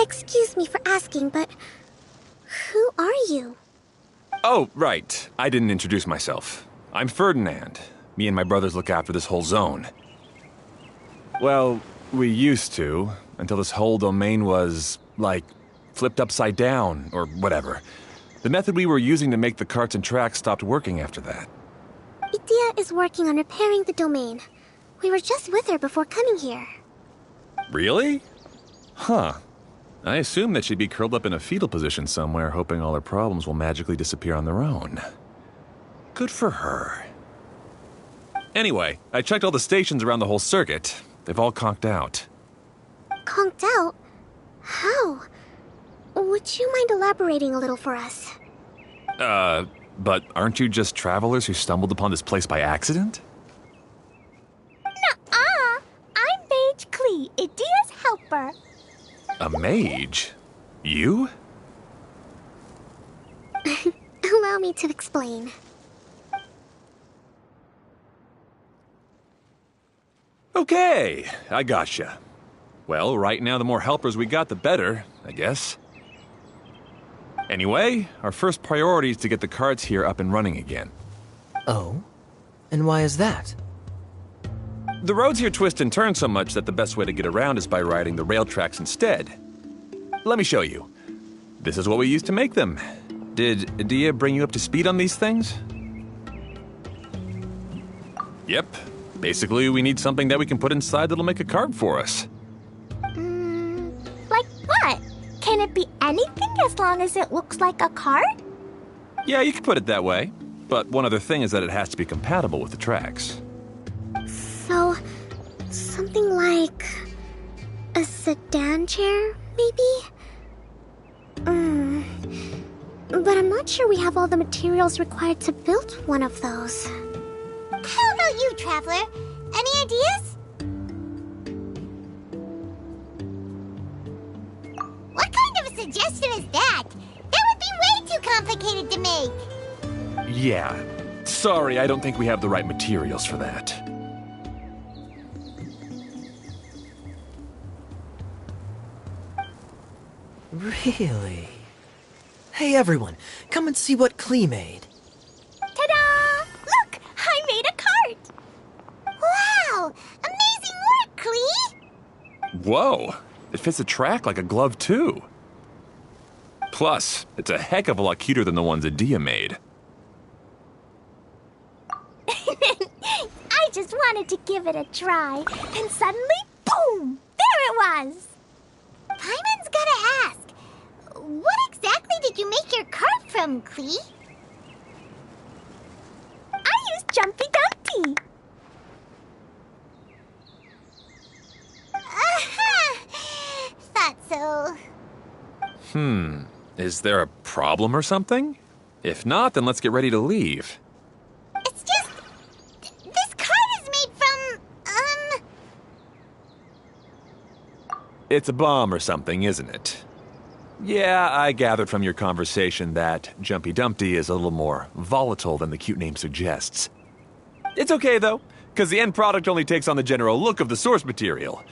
Excuse me for asking, but who are you? Oh, right. I didn't introduce myself. I'm Ferdinand. Me and my brothers look after this whole zone. Well, we used to, until this whole domain was, like, flipped upside down, or whatever. The method we were using to make the carts and tracks stopped working after that. Idia is working on repairing the domain. We were just with her before coming here. Really? Huh. I assumed that she'd be curled up in a fetal position somewhere, hoping all her problems will magically disappear on their own. Good for her. Anyway, I checked all the stations around the whole circuit. They've all conked out. Conked out? How? Would you mind elaborating a little for us? But aren't you just travelers who stumbled upon this place by accident? Nuh-uh! I'm Mage Klee, Idia's helper. A mage? You? Allow me to explain. Okay, I gotcha. Well, right now the more helpers we got, the better, I guess. Anyway, our first priority is to get the carts here up and running again. Oh? And why is that? The roads here twist and turn so much that the best way to get around is by riding the rail tracks instead. Let me show you. This is what we used to make them. Did Adia bring you up to speed on these things? Yep. Basically, we need something that we can put inside that'll make a cart for us. Like what? Can it be anything as long as it looks like a cart? Yeah, you can put it that way. But one other thing is that it has to be compatible with the tracks. So, something like a sedan chair, maybe? But I'm not sure we have all the materials required to build one of those. How about you, Traveler? Any ideas? What kind of a suggestion is that? That would be way too complicated to make. Yeah. Sorry, I don't think we have the right materials for that. Really? Hey everyone, come and see what Klee made. Ta-da! Look! I made a cart! Wow! Amazing work, Klee! Whoa! It fits the track like a glove, too. Plus, it's a heck of a lot cuter than the ones Adia made. I just wanted to give it a try, and suddenly, boom! There it was! Paimon's gotta ask, what exactly did you make your cart from, Klee? I used Jumpy Dumpty! Thought so. Is there a problem or something? If not, then let's get ready to leave. It's just... this cart is made from, It's a bomb or something, isn't it? Yeah, I gathered from your conversation that Jumpy Dumpty is a little more volatile than the cute name suggests. It's okay, though, because the end product only takes on the general look of the source material.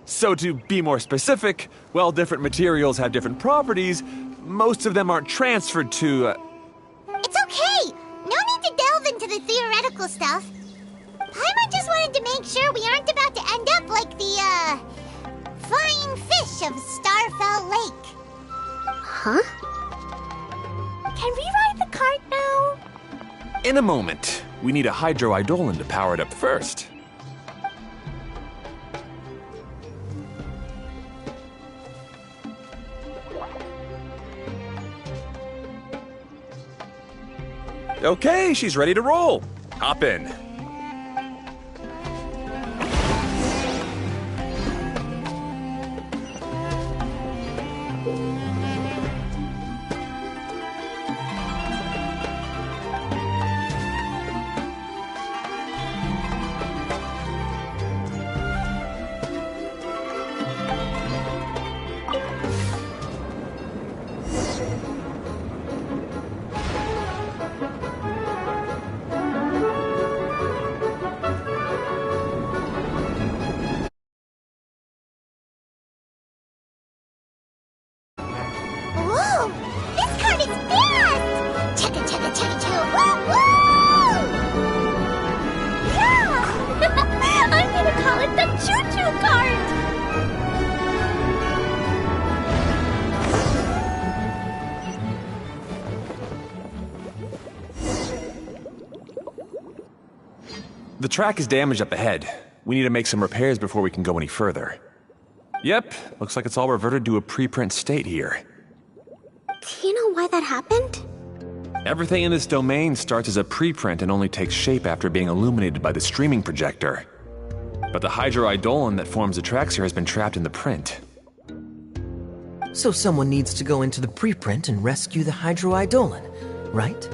So to be more specific, while different materials have different properties, most of them aren't transferred to, It's okay! No need to delve into the theoretical stuff. Paimon just wanted to make sure we aren't about to end up like the, flying fish of Starfell Lake. Huh? Can we ride the cart now? In a moment. We need a hydroidolin to power it up first. Okay, she's ready to roll. Hop in. Whoa! This cart is fast! Chugga chugga chugga chugga woo woo! Yeah! I'm gonna call it the choo-choo cart! The track is damaged up ahead. We need to make some repairs before we can go any further. Yep, looks like it's all reverted to a preprint state here. Do you know why that happened? Everything in this domain starts as a preprint and only takes shape after being illuminated by the streaming projector. But the hydroidolin that forms the tracks here has been trapped in the print. So someone needs to go into the preprint and rescue the hydroidolin, right?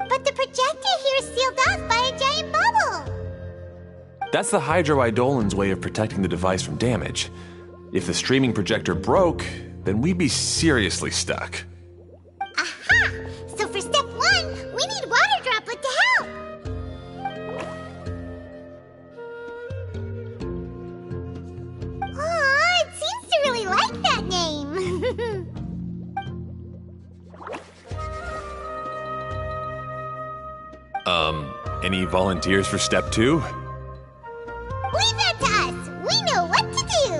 But the projector here is sealed off by a giant bubble! That's the hydroidolin's way of protecting the device from damage. If the streaming projector broke, then we'd be seriously stuck. Aha! So for step 1, we need Water Droplet to help! Aw, it seems to really like that name! Any volunteers for step 2? Leave that to us! We know what to do!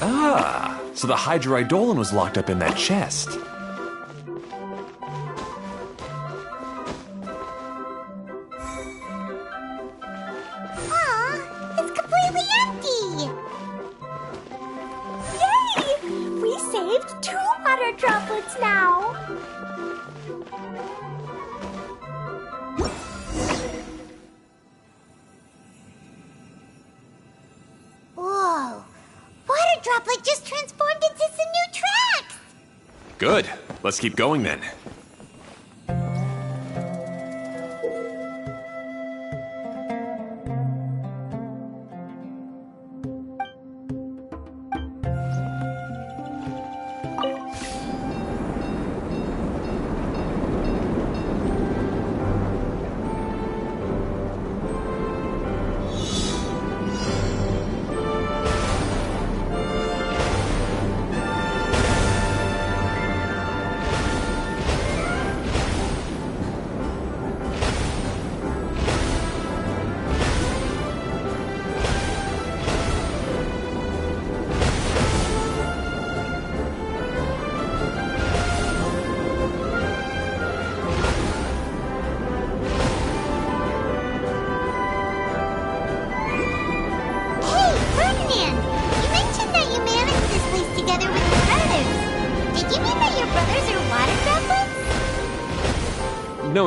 Ah, so the hydroidolin was locked up in that chest. Aw, it's completely empty! Yay! We saved 2 water droplets now! Whoa! Water Droplet just transformed into some new tracks! Good. Let's keep going then.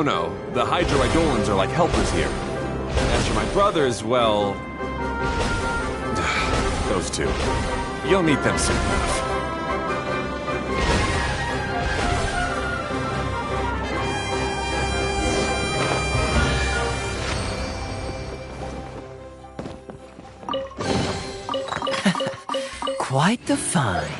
No, the Hydroidolans are like helpers here. As for my brothers, well... those two. You'll meet them soon enough. Quite the find.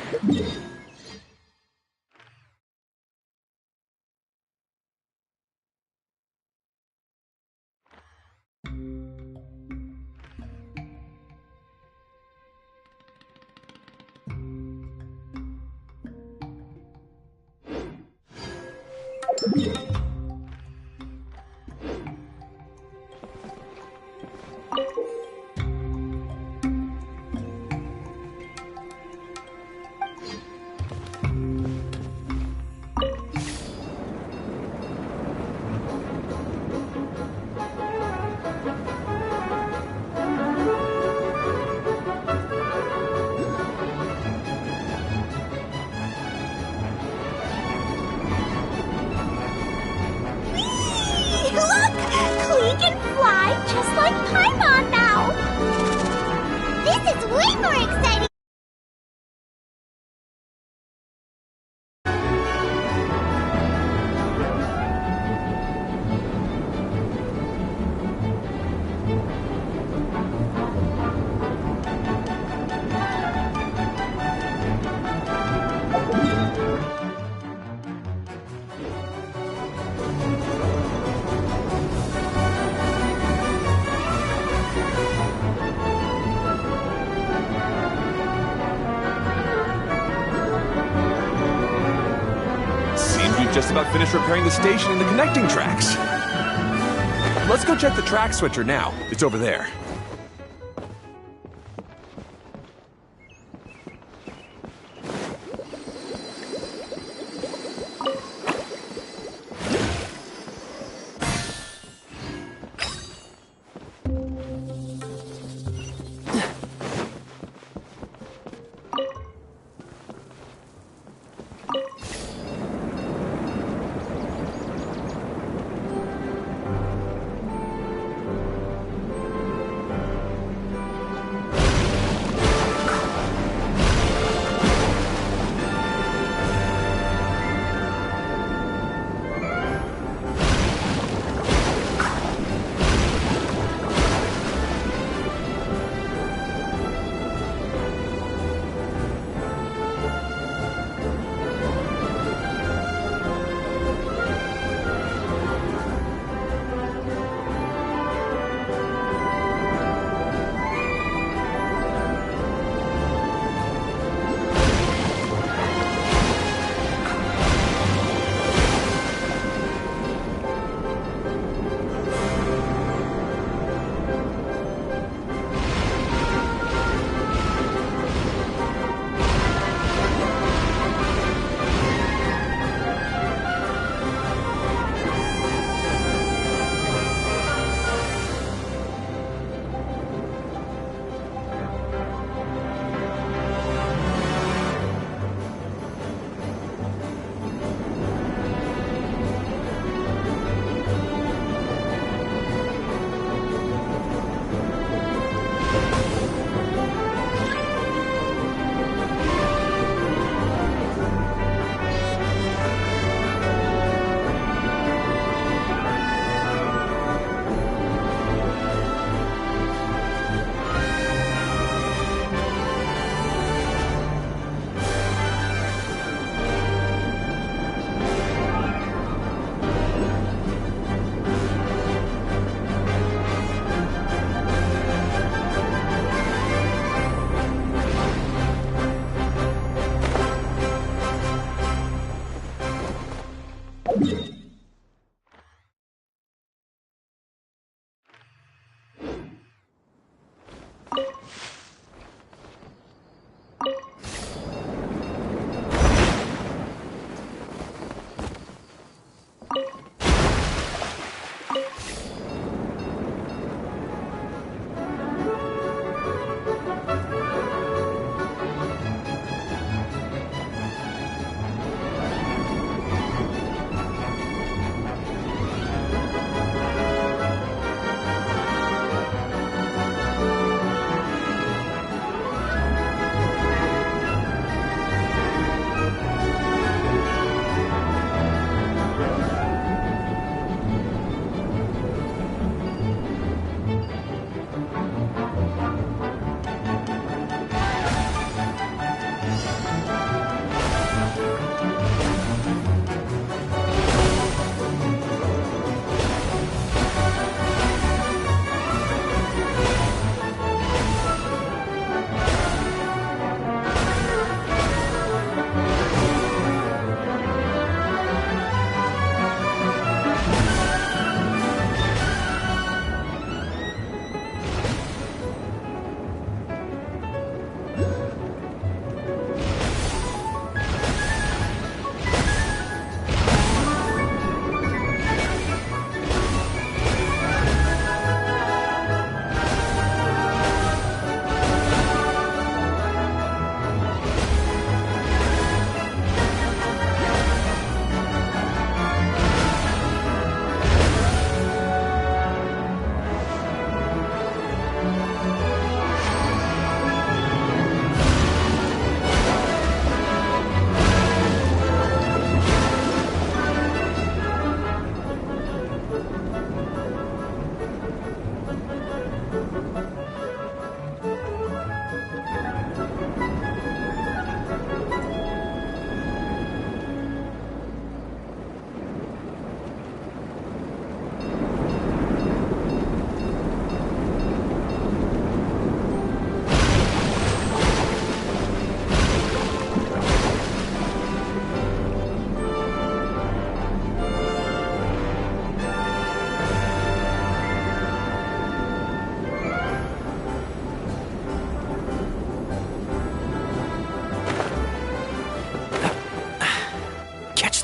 Look! Klee can fly just like Paimon now! This is way more exciting! Just about finished repairing the station and the connecting tracks. Let's go check the track switcher now. It's over there.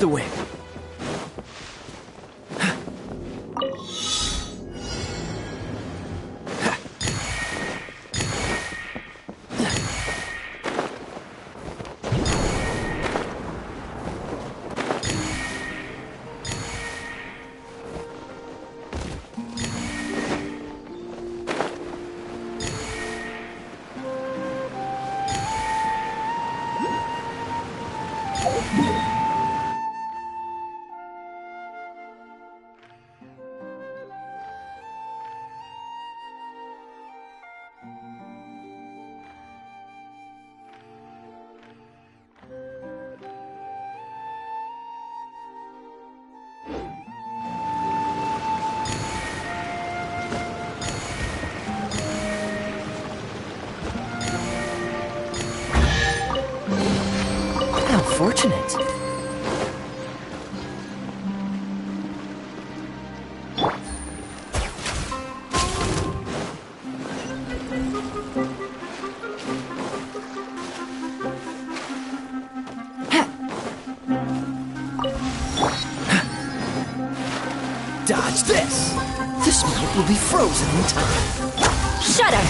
the wind. How fortunate. Dodge this! This moment will be frozen in time. Shudder!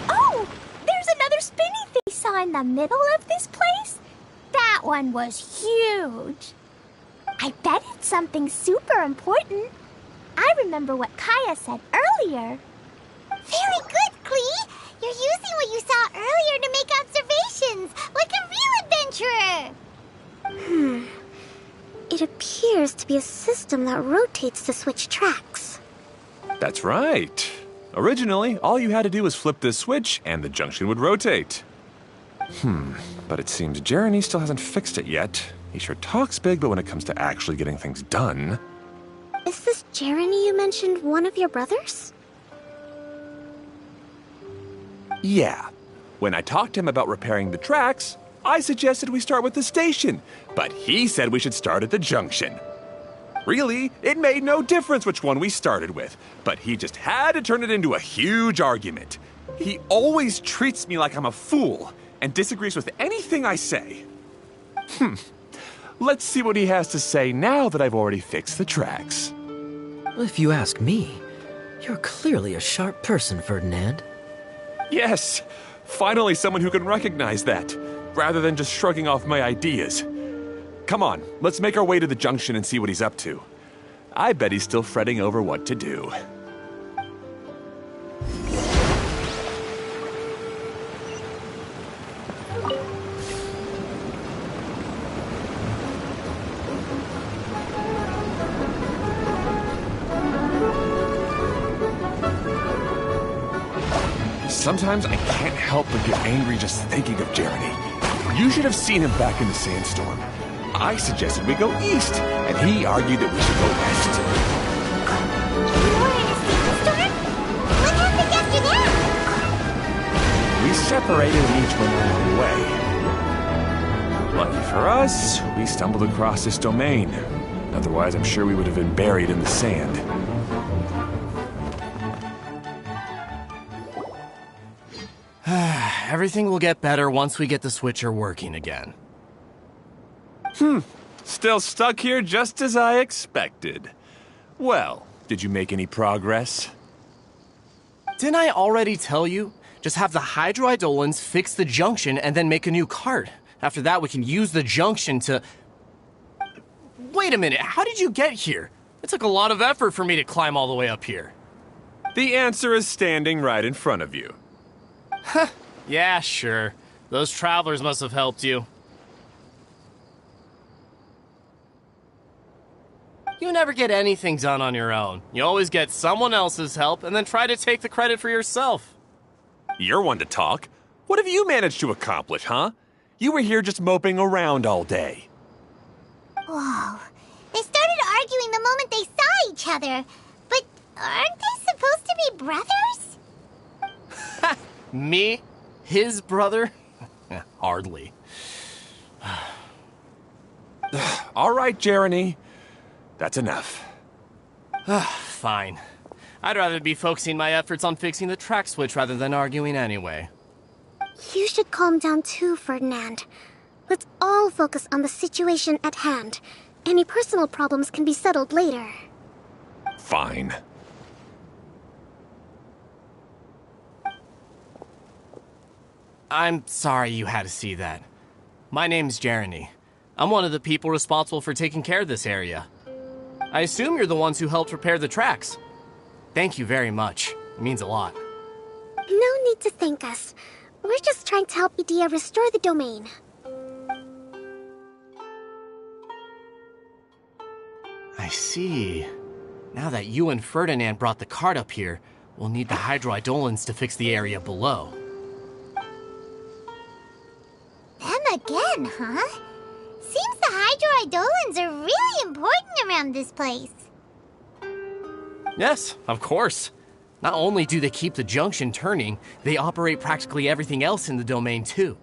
Oh! There's another spinny thing we saw in the middle of this place? That one was huge. I bet it's something super important. I remember what Kaya said earlier. Very good, Klee! You're using what you saw earlier to make observations, like a real adventurer! It appears to be a system that rotates to switch tracks. That's right. Originally, all you had to do was flip this switch and the junction would rotate. But it seems Jeremy still hasn't fixed it yet. He sure talks big, but when it comes to actually getting things done... Is this Jeremy you mentioned one of your brothers? Yeah. When I talked to him about repairing the tracks, I suggested we start with the station, but he said we should start at the junction. Really, it made no difference which one we started with, but he just had to turn it into a huge argument. He always treats me like I'm a fool and disagrees with anything I say. Let's see what he has to say now that I've already fixed the tracks. If you ask me, you're clearly a sharp person, Ferdinand. Yes, finally someone who can recognize that, rather than just shrugging off my ideas. Come on, let's make our way to the junction and see what he's up to. I bet he's still fretting over what to do. Sometimes I can't help but get angry just thinking of Jeremy. You should have seen him back in the sandstorm. I suggested we go east, and he argued that we should go west. You were in a sandstorm? What happened after that? We separated and each went our own way. Lucky for us, we stumbled across this domain. Otherwise, I'm sure we would have been buried in the sand. Everything will get better once we get the switcher working again. Still stuck here just as I expected. Well, did you make any progress? Didn't I already tell you? Just have the hydroidolins fix the junction and then make a new cart. After that, we can use the junction to... Wait a minute, how did you get here? It took a lot of effort for me to climb all the way up here. The answer is standing right in front of you. Yeah, sure. Those travelers must have helped you. You never get anything done on your own. You always get someone else's help and then try to take the credit for yourself. You're one to talk. What have you managed to accomplish, huh? You were here just moping around all day. Whoa. They started arguing the moment they saw each other. But aren't they supposed to be brothers? Me? His brother? Hardly. All right, Jeremy. That's enough. Fine. I'd rather be focusing my efforts on fixing the track switch rather than arguing anyway. You should calm down too, Ferdinand. Let's all focus on the situation at hand. Any personal problems can be settled later. Fine. I'm sorry you had to see that. My name's Jeremy. I'm one of the people responsible for taking care of this area. I assume you're the ones who helped repair the tracks. Thank you very much. It means a lot. No need to thank us. We're just trying to help Edea restore the domain. I see. Now that you and Ferdinand brought the cart up here, we'll need the hydroidolins to fix the area below. Them again, huh? Seems the hydroidolins are really important around this place. Yes, of course. Not only do they keep the junction turning, they operate practically everything else in the domain too.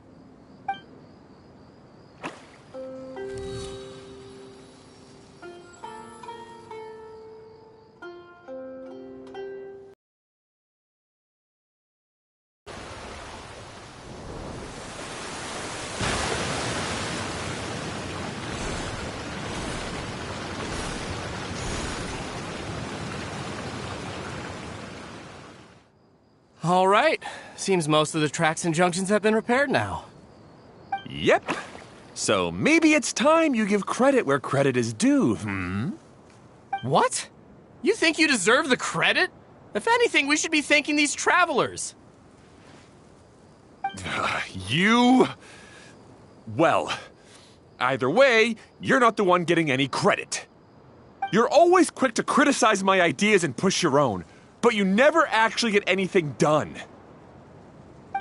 All right. Seems most of the tracks and junctions have been repaired now. Yep. So maybe it's time you give credit where credit is due, What? You think you deserve the credit? If anything, we should be thanking these travelers. Well, either way, you're not the one getting any credit. You're always quick to criticize my ideas and push your own, but you never actually get anything done.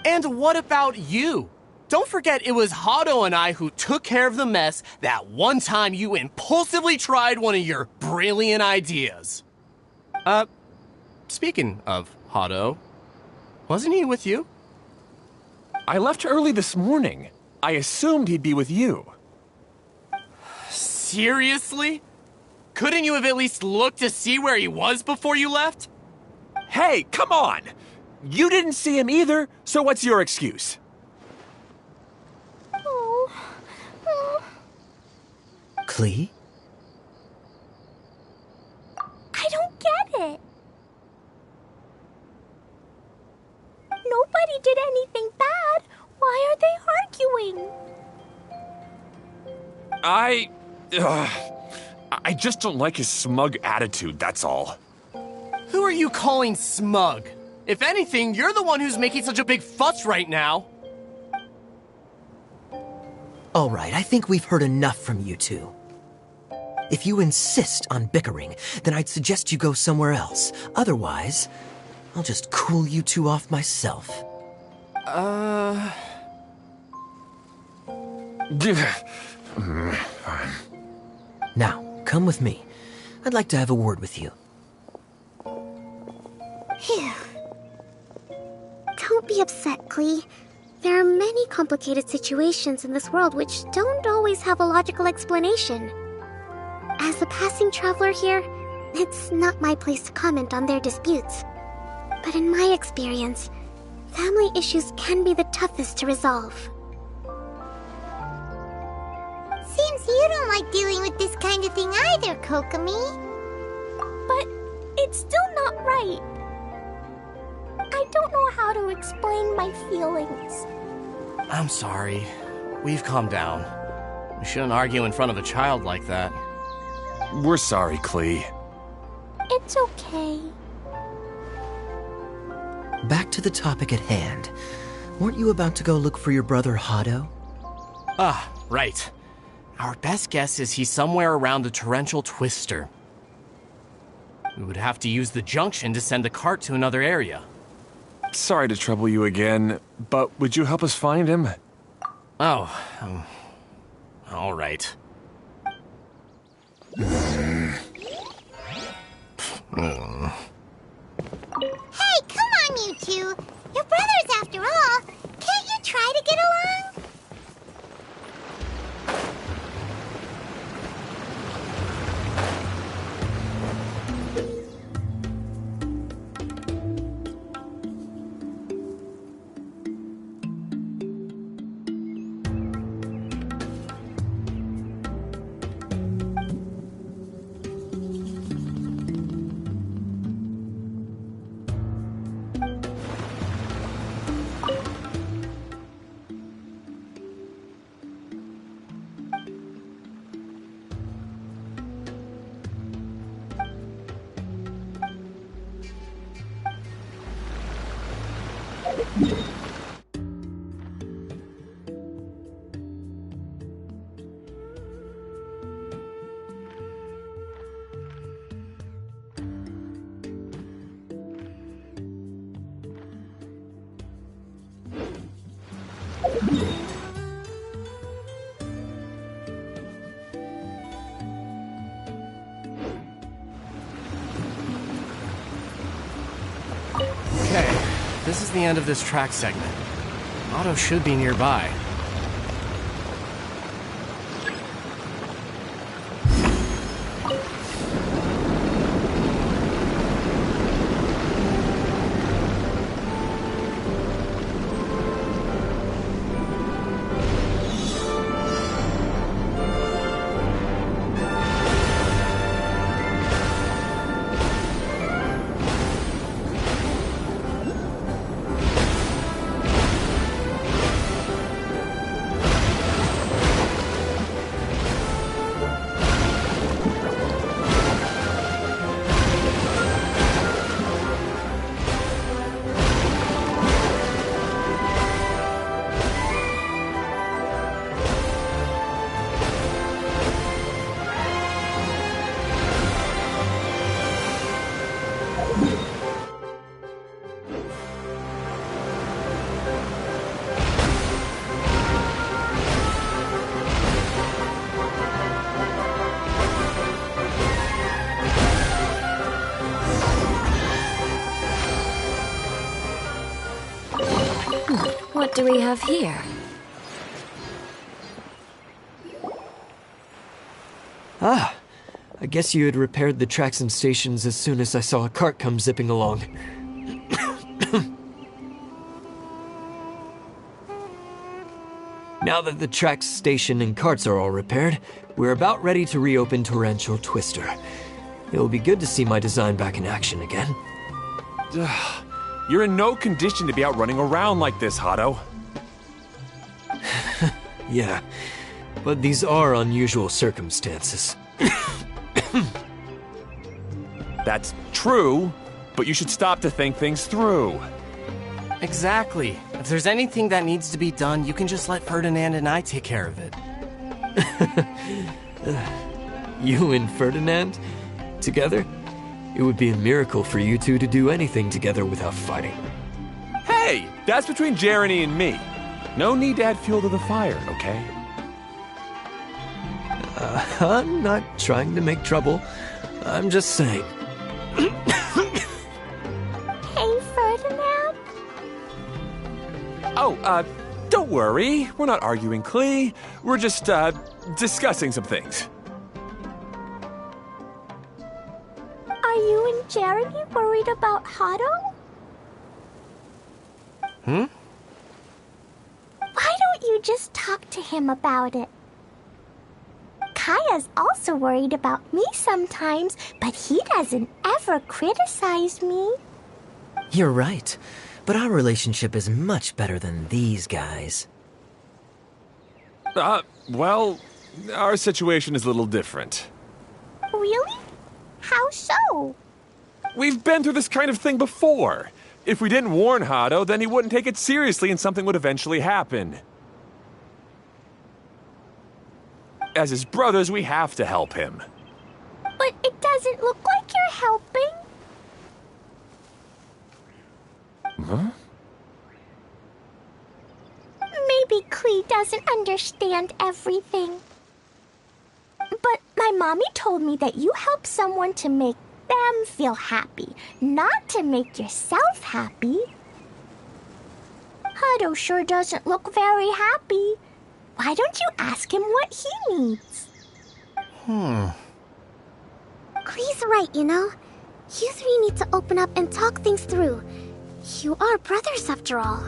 And what about you? Don't forget it was Hado and I who took care of the mess that one time you impulsively tried one of your brilliant ideas. Speaking of Hado, wasn't he with you? I left early this morning. I assumed he'd be with you. Seriously? Couldn't you have at least looked to see where he was before you left? Hey, come on! You didn't see him either, so what's your excuse? Klee? I don't get it. Nobody did anything bad. Why are they arguing? I just don't like his smug attitude, that's all. Who are you calling smug? If anything, you're the one who's making such a big fuss right now. All right, I think we've heard enough from you two. If you insist on bickering, then I'd suggest you go somewhere else. Otherwise, I'll just cool you two off myself. Now, come with me. I'd like to have a word with you. Phew. Don't be upset, Klee. There are many complicated situations in this world which don't always have a logical explanation. As a passing traveler here, it's not my place to comment on their disputes. But in my experience, family issues can be the toughest to resolve. Seems you don't like dealing with this kind of thing either, Kokomi. But it's still not right. I don't know how to explain my feelings. I'm sorry. We've calmed down. We shouldn't argue in front of a child like that. We're sorry, Klee. It's okay. Back to the topic at hand. Weren't you about to go look for your brother Hado? Ah, right. Our best guess is he's somewhere around the torrential twister. We would have to use the junction to send the cart to another area. Sorry to trouble you again, but would you help us find him? Oh, all right. Okay, this is the end of this track segment. Otto should be nearby. What do we have here? Ah, I guess you had repaired the tracks and stations as soon as I saw a cart come zipping along. Now that the tracks, station, and carts are all repaired, we're about ready to reopen Torrential Twister. It will be good to see my design back in action again. You're in no condition to be out running around like this, Hado. Yeah, but these are unusual circumstances. That's true, but you should stop to think things through. Exactly. If there's anything that needs to be done, you can just let Ferdinand and I take care of it. You and Ferdinand? Together? It would be a miracle for you two to do anything together without fighting. Hey, that's between Jeremy and me. No need to add fuel to the fire, okay? I'm not trying to make trouble. I'm just saying. Hey, Ferdinand? Oh, don't worry. We're not arguing, Klee. We're just, discussing some things. Are you and Jeremy worried about Hado? Why don't you just talk to him about it? Kaya's also worried about me sometimes, but he doesn't ever criticize me. You're right, but our relationship is much better than these guys. Well, our situation is a little different. Really? How so? We've been through this kind of thing before. If we didn't warn Hado, then he wouldn't take it seriously and something would eventually happen. As his brothers, we have to help him. But it doesn't look like you're helping. Huh? Maybe Klee doesn't understand everything. But my mommy told me that you help someone to make them feel happy, not to make yourself happy. Hado sure doesn't look very happy. Why don't you ask him what he needs? Klee's right, you know. You three need to open up and talk things through. You are brothers, after all.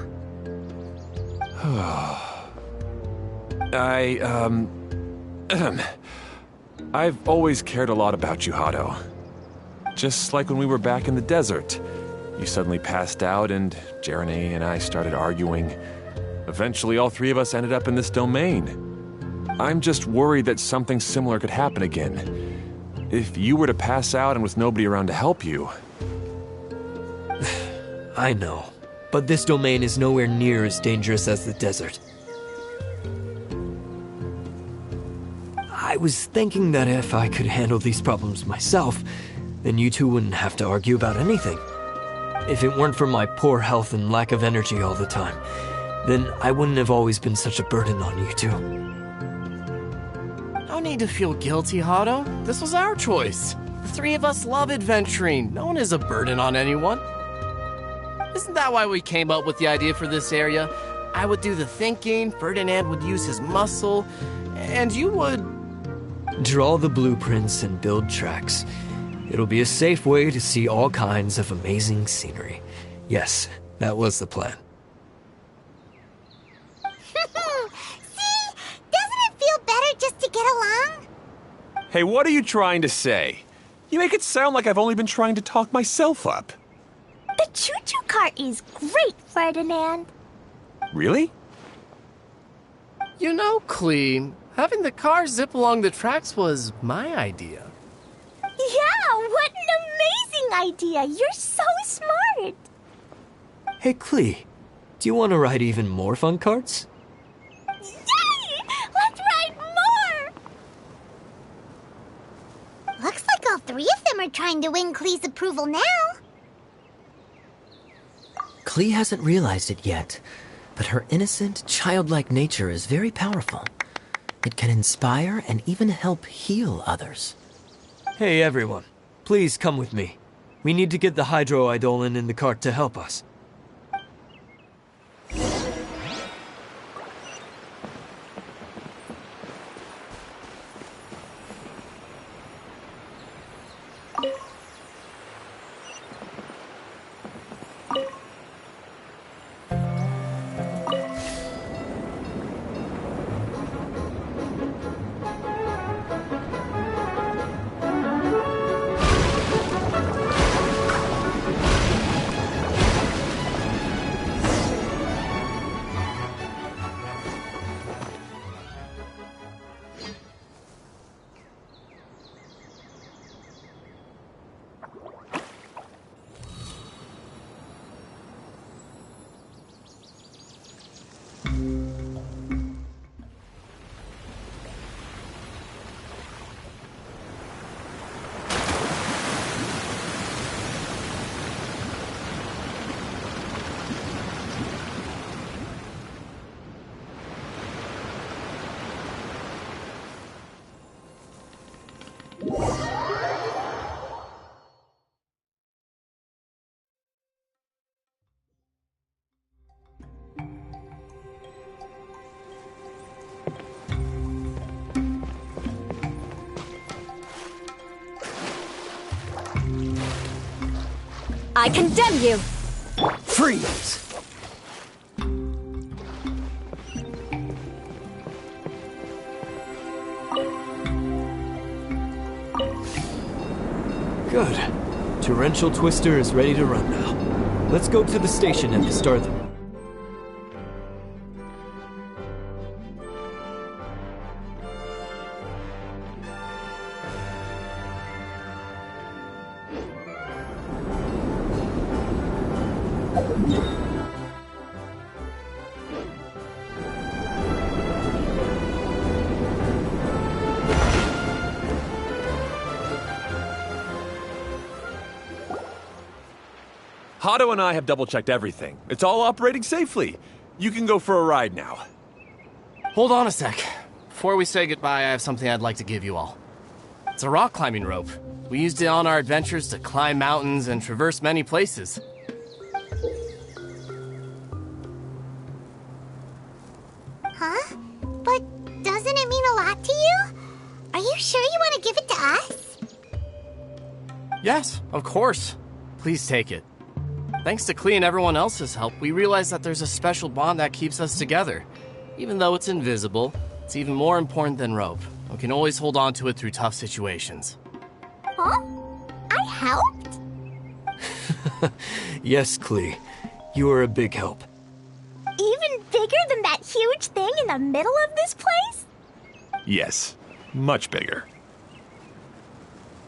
I've always cared a lot about you, Hado. Just like when we were back in the desert. You suddenly passed out and Jeremy and I started arguing. Eventually, all three of us ended up in this domain. I'm just worried that something similar could happen again. If you were to pass out and with nobody around to help you... I know. but this domain is nowhere near as dangerous as the desert. I was thinking that if I could handle these problems myself, then you two wouldn't have to argue about anything. If it weren't for my poor health and lack of energy all the time, then I wouldn't have always been such a burden on you two. No need to feel guilty, Hado. This was our choice. The three of us love adventuring. No one is a burden on anyone. Isn't that why we came up with the idea for this area? I would do the thinking, Ferdinand would use his muscle, and you would... Draw the blueprints and build tracks. It'll be a safe way to see all kinds of amazing scenery. Yes, that was the plan. See? Doesn't it feel better just to get along? Hey, what are you trying to say? You make it sound like I've only been trying to talk myself up. The choo-choo cart is great, Ferdinand. Really? You know, Klee, having the car zip along the tracks was my idea. Yeah, what an amazing idea! You're so smart! Hey, Klee, do you want to ride even more fun carts? Yay! Let's ride more! Looks like all three of them are trying to win Klee's approval now. Klee hasn't realized it yet, but her innocent, childlike nature is very powerful. It can inspire and even help heal others. Hey, everyone. Please come with me. We need to get the hydroidolin in the cart to help us. I condemn you! Freeze! Good. Torrential Twister is ready to run now. Let's go to the station at the start of the... Hado and I have double-checked everything. It's all operating safely. You can go for a ride now. Hold on a sec. Before we say goodbye, I have something I'd like to give you all. It's a rock climbing rope. We used it on our adventures to climb mountains and traverse many places. Huh? But doesn't it mean a lot to you? Are you sure you want to give it to us? Yes, of course. Please take it. Thanks to Klee and everyone else's help, we realized that there's a special bond that keeps us together. Even though it's invisible, it's even more important than rope. We can always hold on to it through tough situations. Huh? I helped? Yes, Klee. You are a big help. Even bigger than that huge thing in the middle of this place? Yes, much bigger.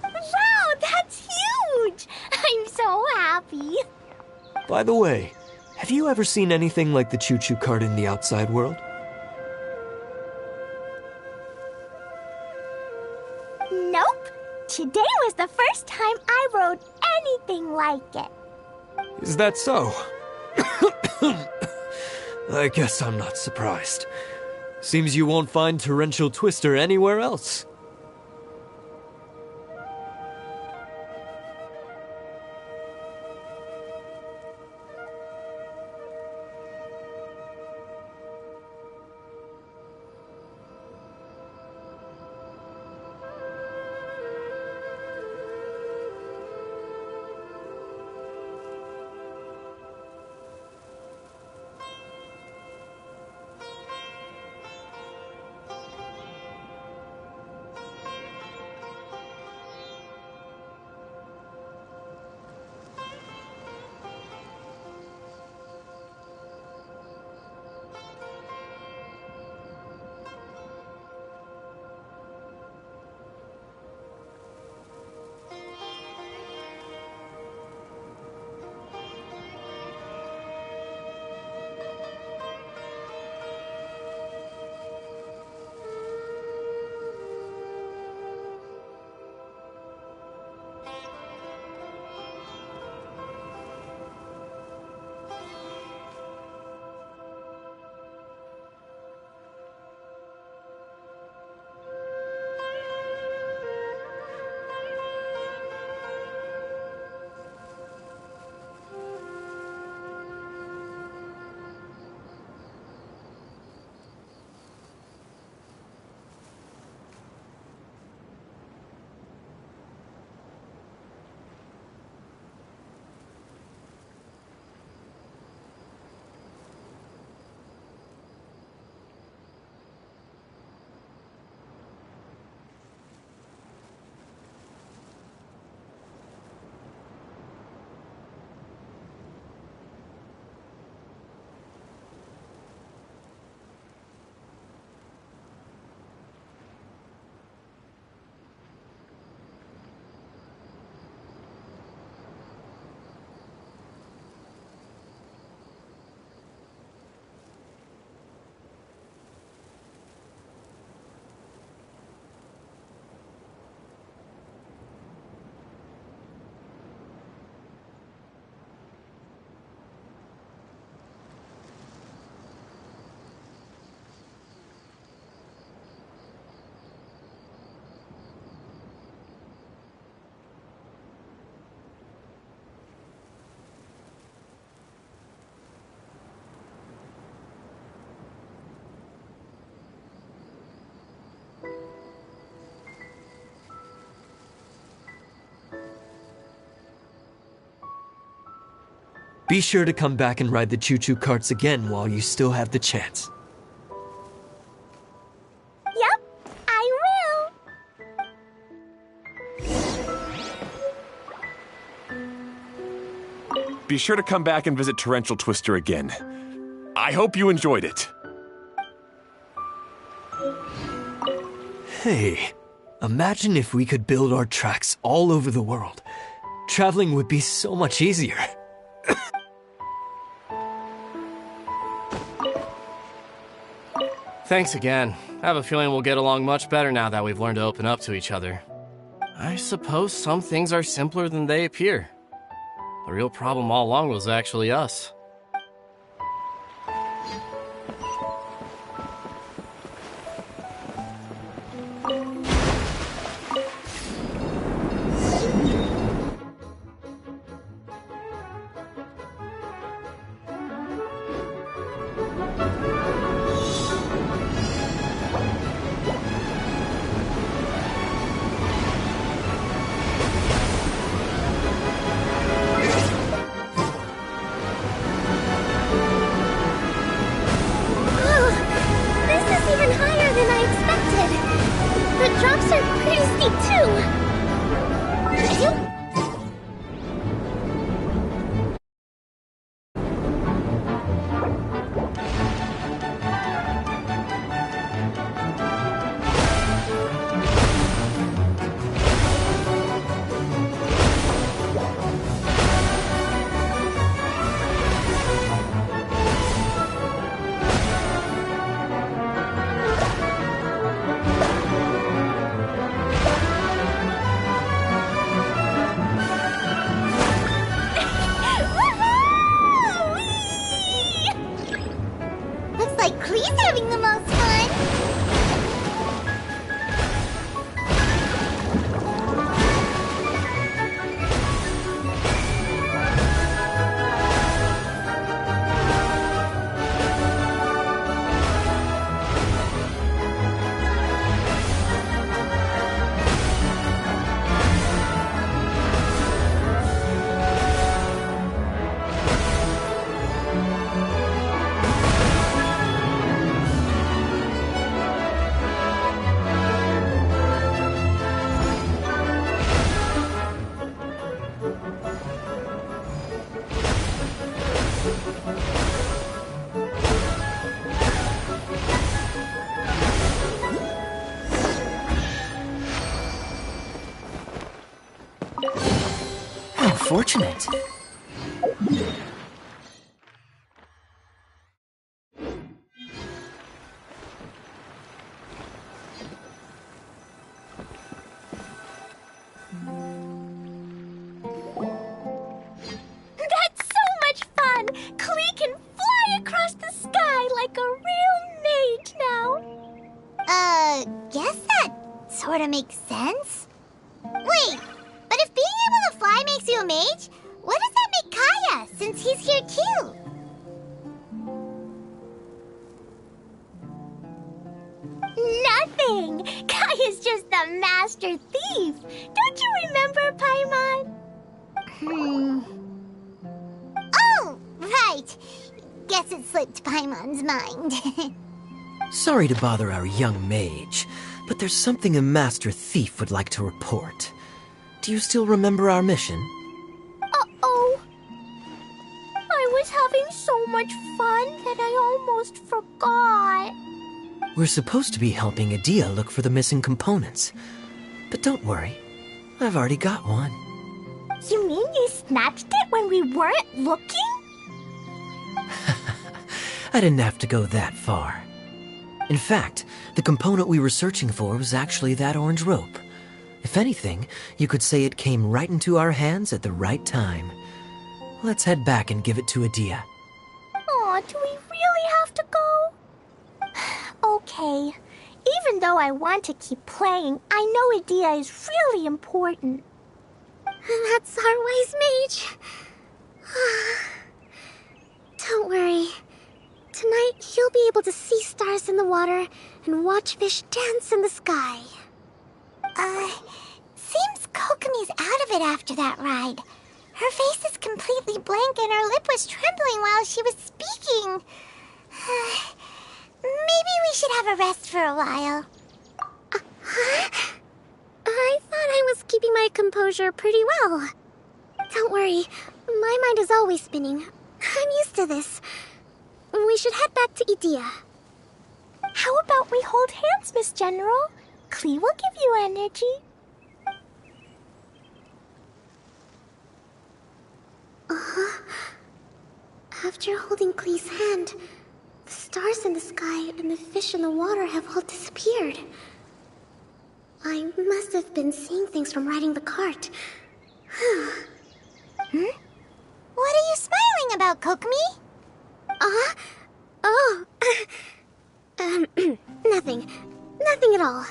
Wow, that's huge! I'm so happy. By the way, have Have you ever seen anything like the choo-choo cart in the outside world? Nope. Today was the first time I rode anything like it. Is that so? I guess I'm not surprised. Seems you won't find Torrential Twister anywhere else. Be sure to come back and ride the choo-choo carts again while you still have the chance. Yep, I will. Be sure to come back and visit Torrential Twister again. I hope you enjoyed it. Hey, imagine if we could build our tracks all over the world. Traveling would be so much easier. Thanks again. I have a feeling we'll get along much better now that we've learned to open up to each other. I suppose some things are simpler than they appear. The real problem all along was actually us. unfortunate. That's so much fun! Klee can fly across the sky like a real mage now. Guess that sort of makes sense. Wait, but if being able to fly makes you a mage, what does that make Kaya, since he's here too? Nothing! Kaya's just the master thief. Don't you remember, Paimon? Oh, right. Guess it slipped Paimon's mind. Sorry to bother our young mage, but there's something a master thief would like to report. Do you still remember our mission? Uh-oh. I was having so much fun that I almost forgot. We're supposed to be helping Adia look for the missing components. But don't worry, I've already got one. You mean you snatched it when we weren't looking? I didn't have to go that far. In fact, the component we were searching for was actually that orange rope. If anything, you could say it came right into our hands at the right time. Let's head back and give it to Adia. Aw, do we really have to go? Okay. Even though I want to keep playing, I know Adia is really important. That's our wise mage. Don't worry. Tonight, he'll be able to see stars in the water and watch fish dance in the sky. Seems Kokomi's out of it after that ride. Her face is completely blank and her lip was trembling while she was speaking. Maybe we should have a rest for a while. I thought I was keeping my composure pretty well. Don't worry, my mind is always spinning. I'm used to this. We should head back to Idia. How about we hold hands, Miss General? Klee will give you energy. After holding Klee's hand, the stars in the sky and the fish in the water have all disappeared. I must have been seeing things from riding the cart. What are you smiling about, Kokomi? Oh. Nothing. Nothing at all.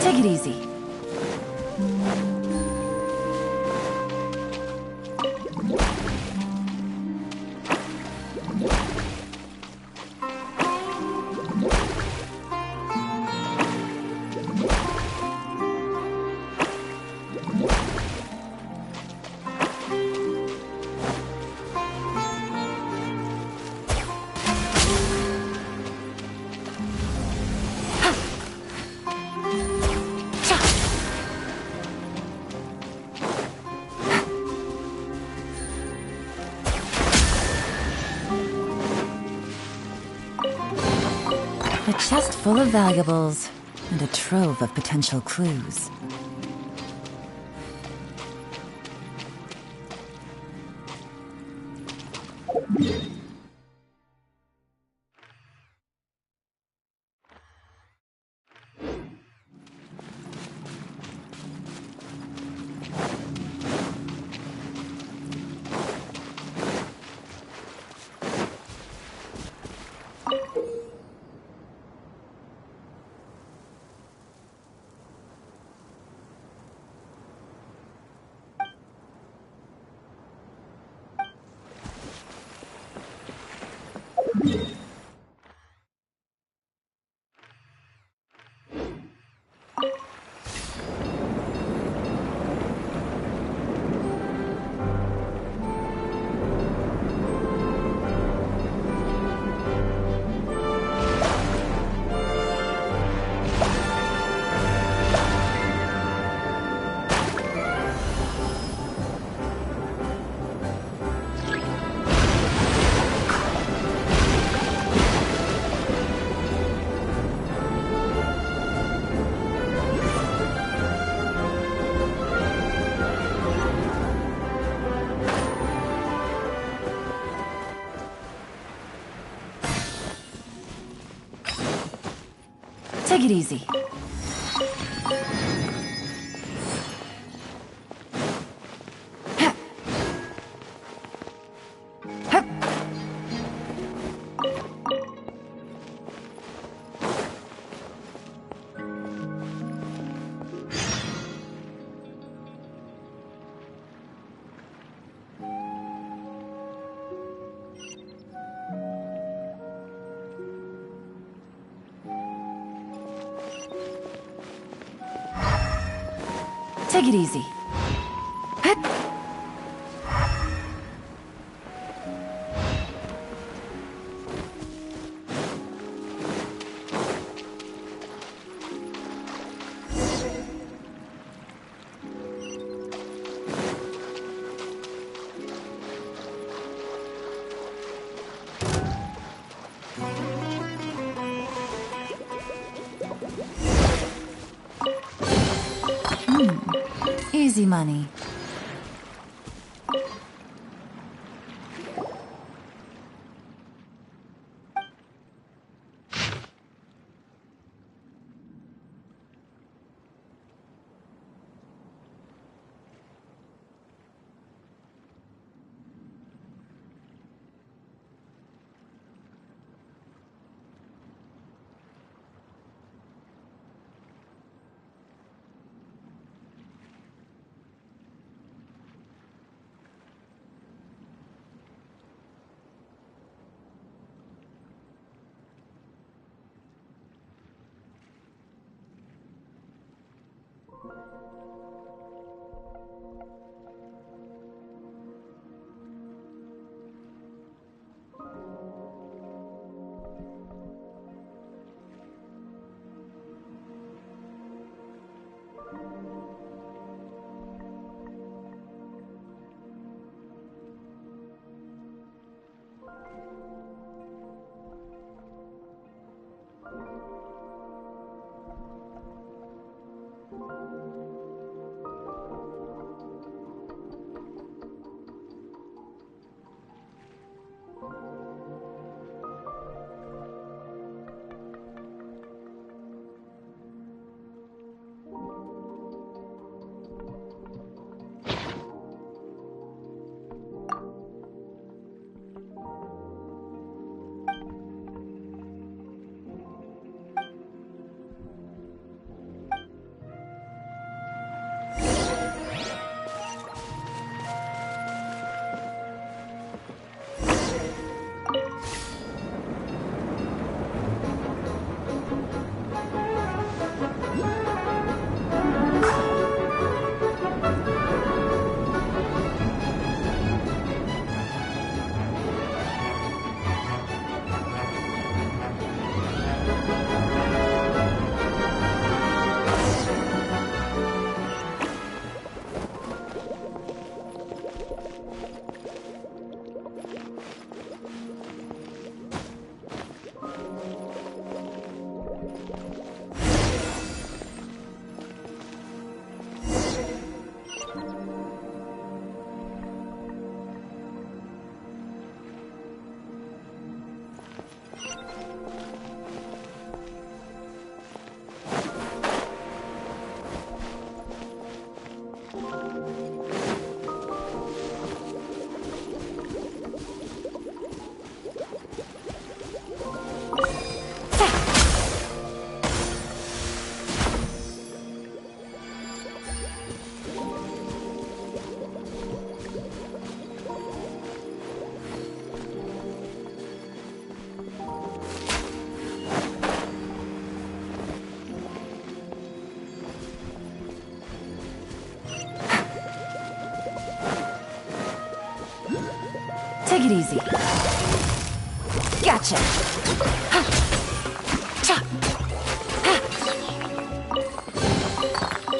Take it easy. A chest full of valuables and a trove of potential clues. Take it easy. Take it easy. Easy money. Take it easy. Gotcha.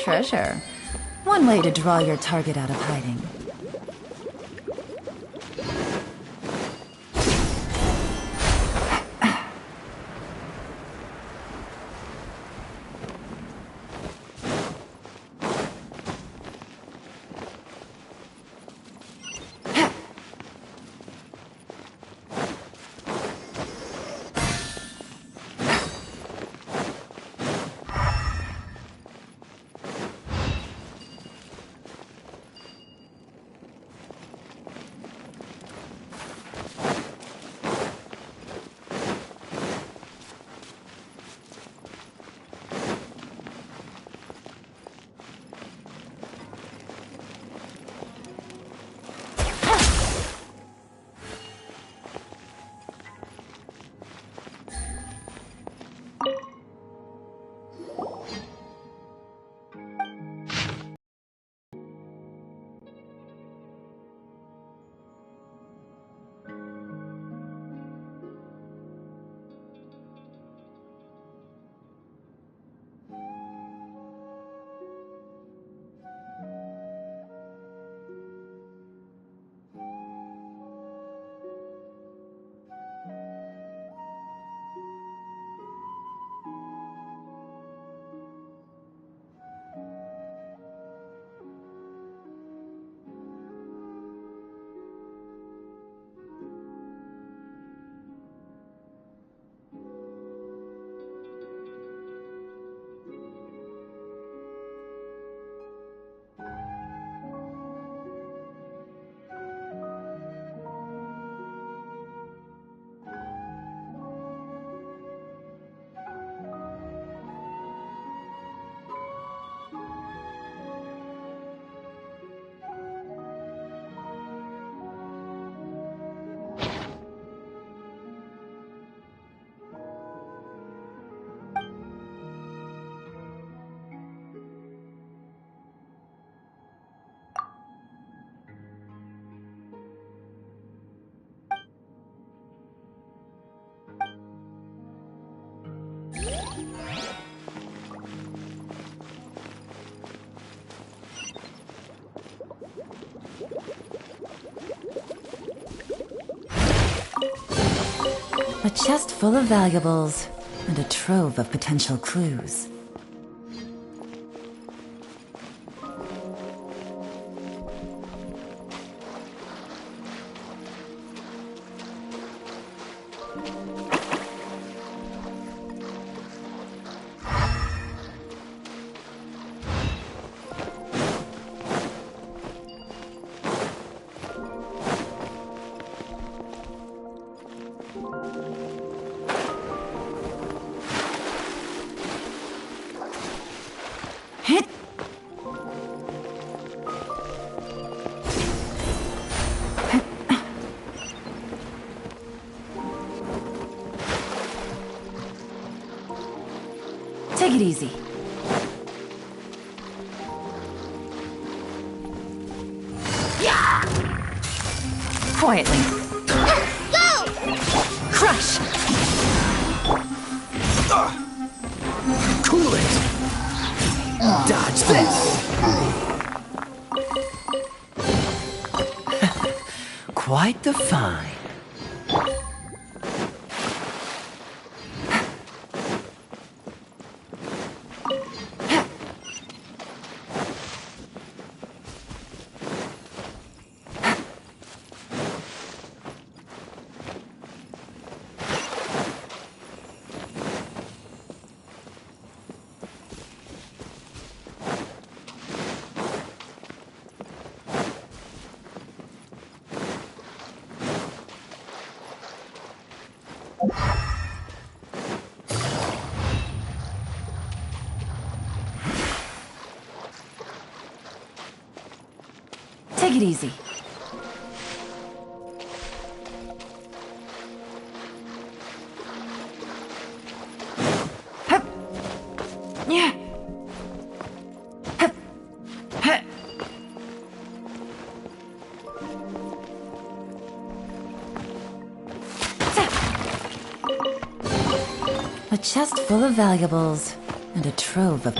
Treasure. One way to draw your target out of hiding. A chest full of valuables, and a trove of potential clues. Take it easy. Quietly. Go! Crush! Cool it! Dodge this! Quite the find. Take it easy. Hup. Yeah. Hup. Hup. chest full of valuables and a trove of...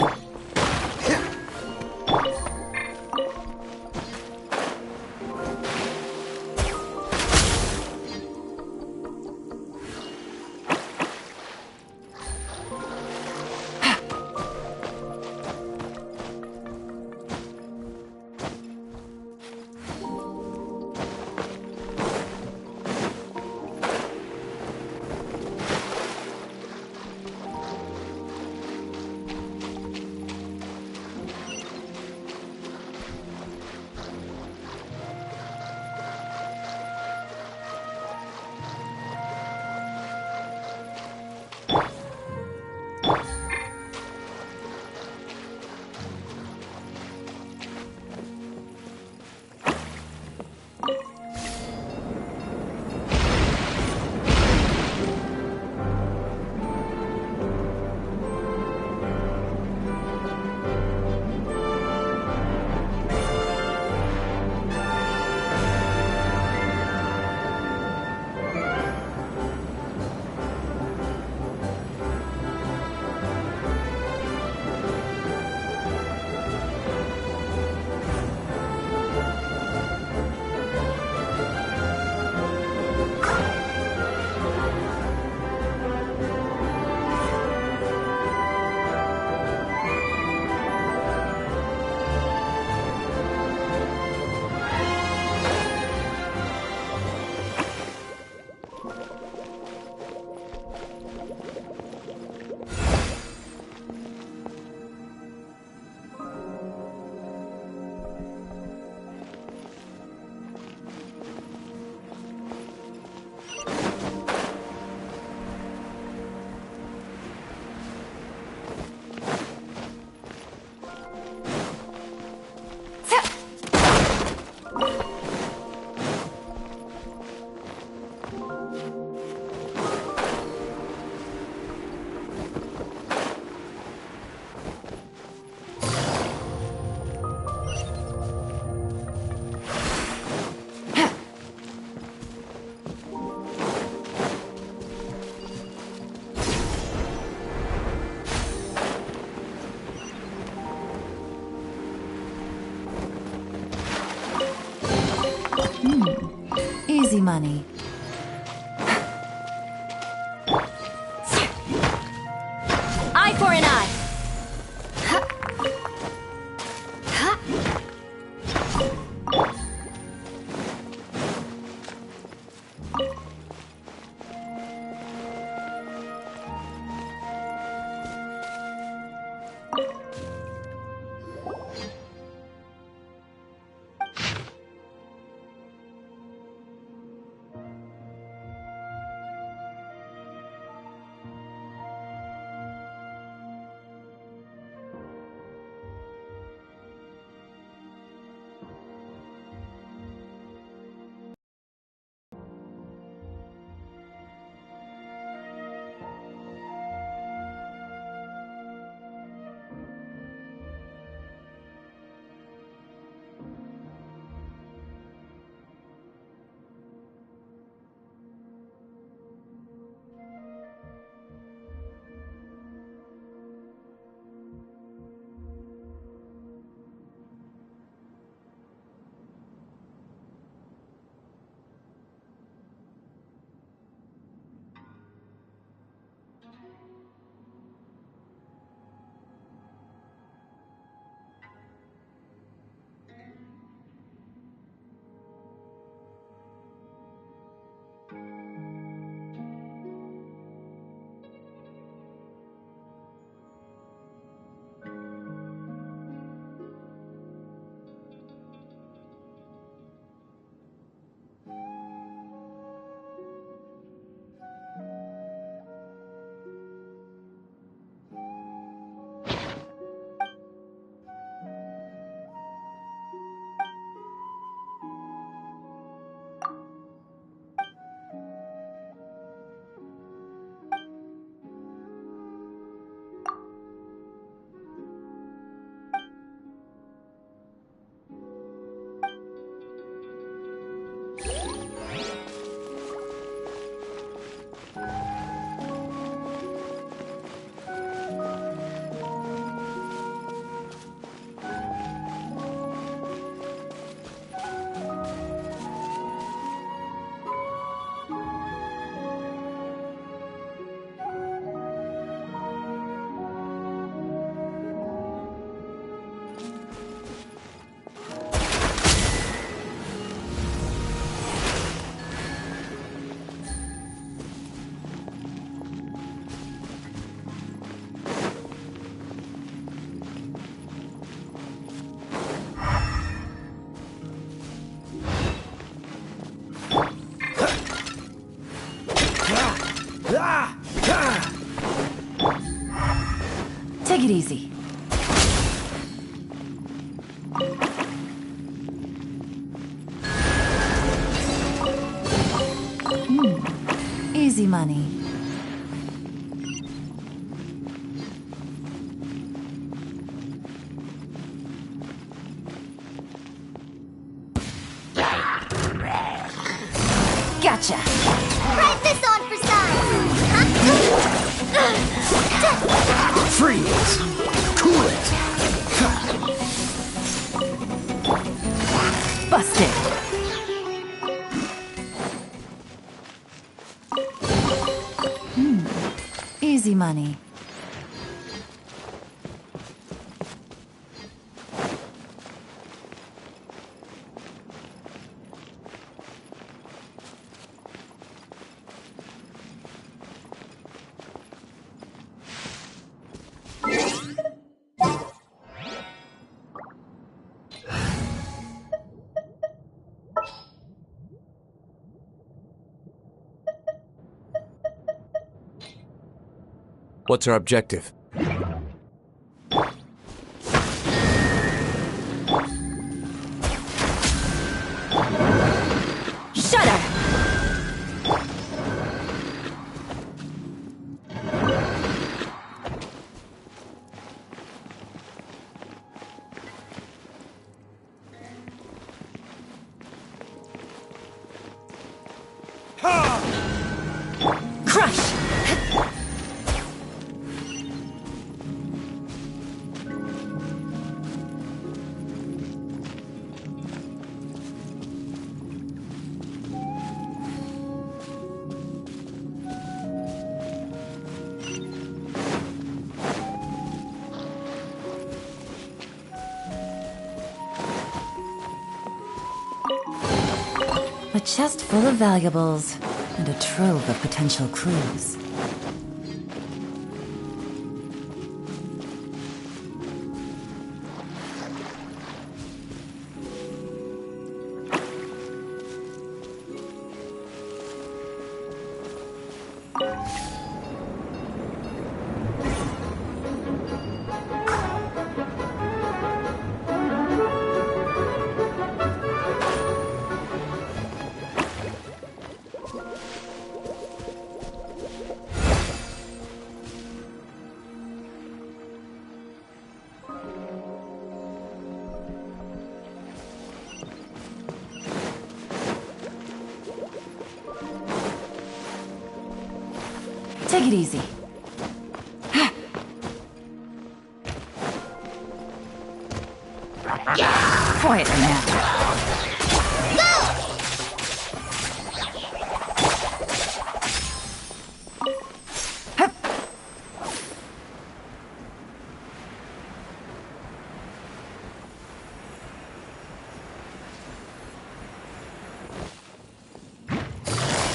Easy money. Eye for an eye. Take it easy. Easy money. Gotcha. Write this on for size. Freeze! Cool it! Busted. Easy money. What's our objective? Shudder! Crush! A chest full of valuables and a trove of potential clues. Take it easy. Quietly now.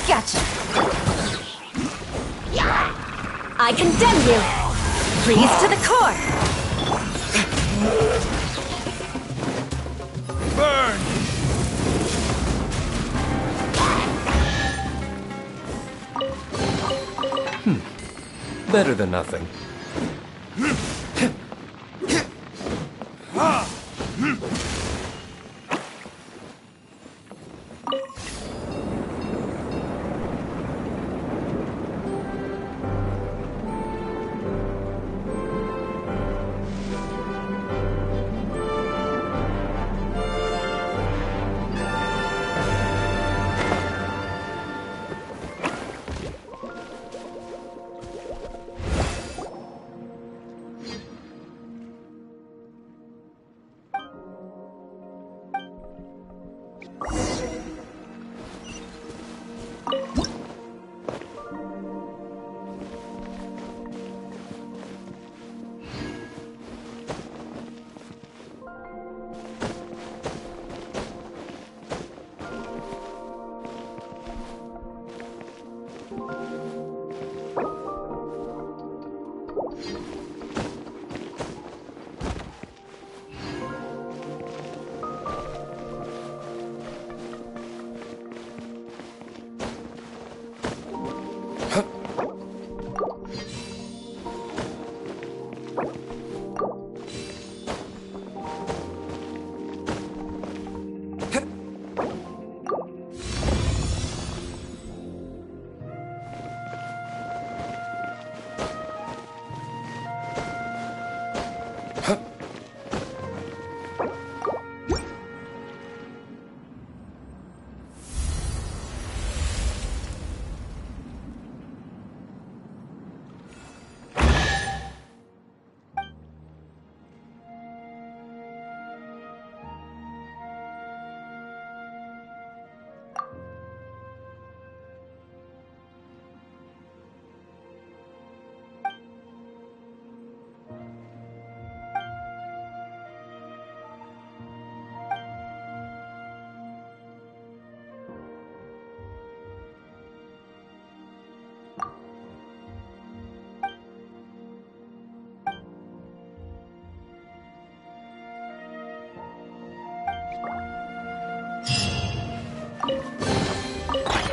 Gotcha! I condemn you! Freeze to the core! Burn! Better than nothing.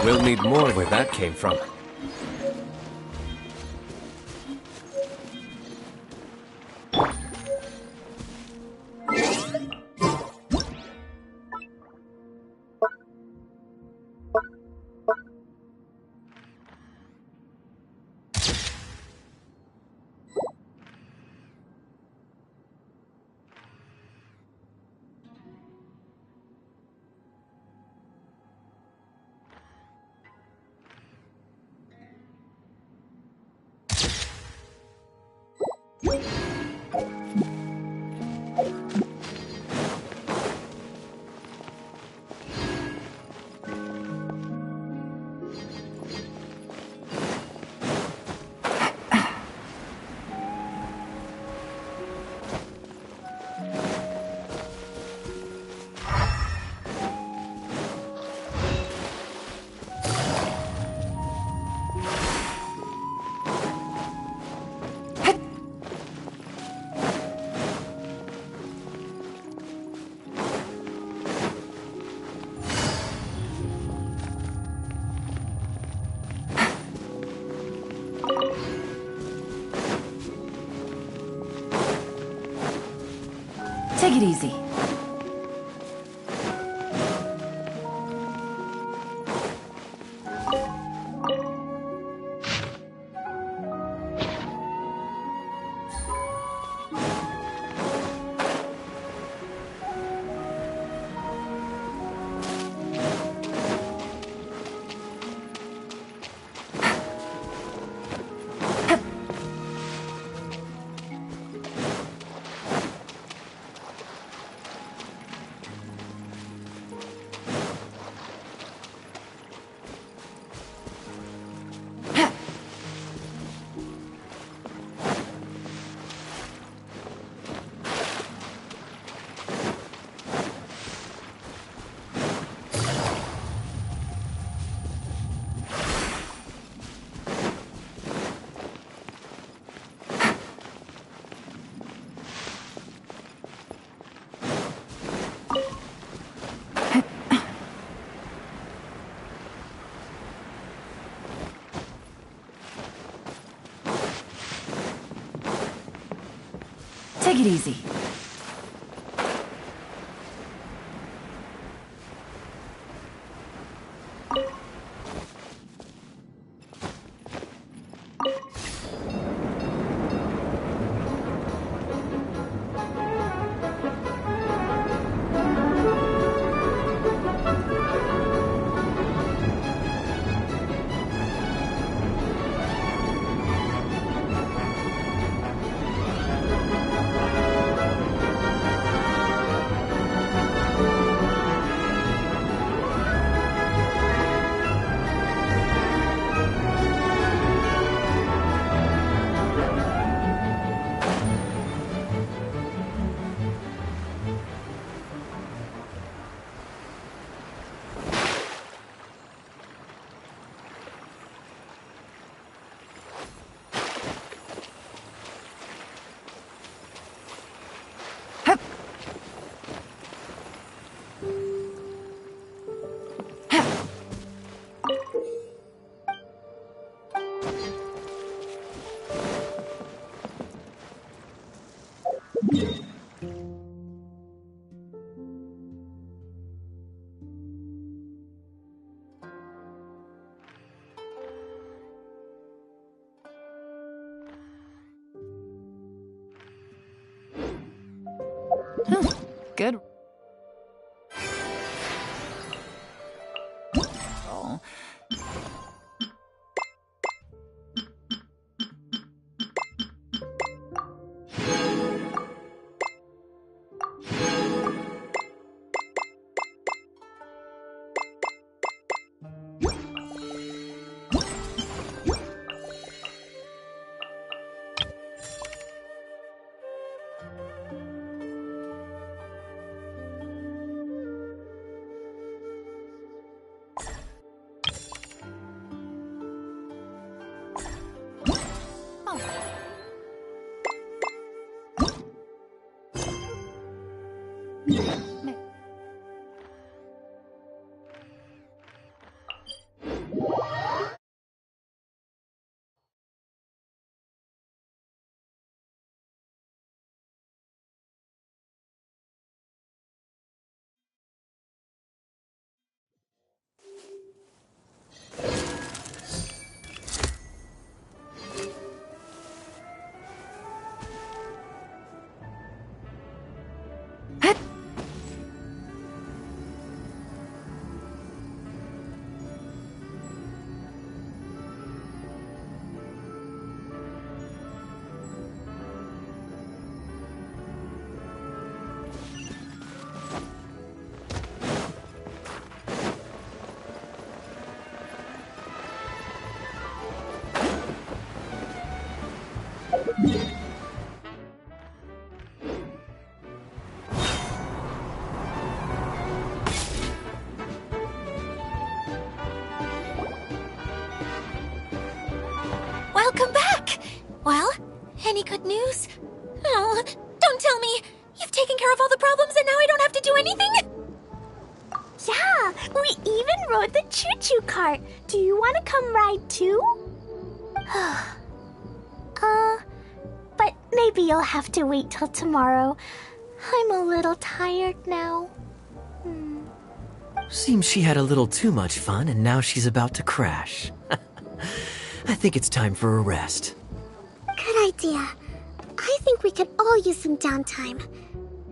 We'll need more where that came from. Take it easy. Take it easy. Good. Oh. Welcome back! Well, any good news? Oh, don't tell me! You've taken care of all the problems and now I don't have to do anything? Yeah, we even rode the choo-choo cart. Do you want to come ride too? But maybe you'll have to wait till tomorrow. I'm a little tired now. Seems she had a little too much fun and now she's about to crash. I think it's time for a rest. Good idea. I think we could all use some downtime.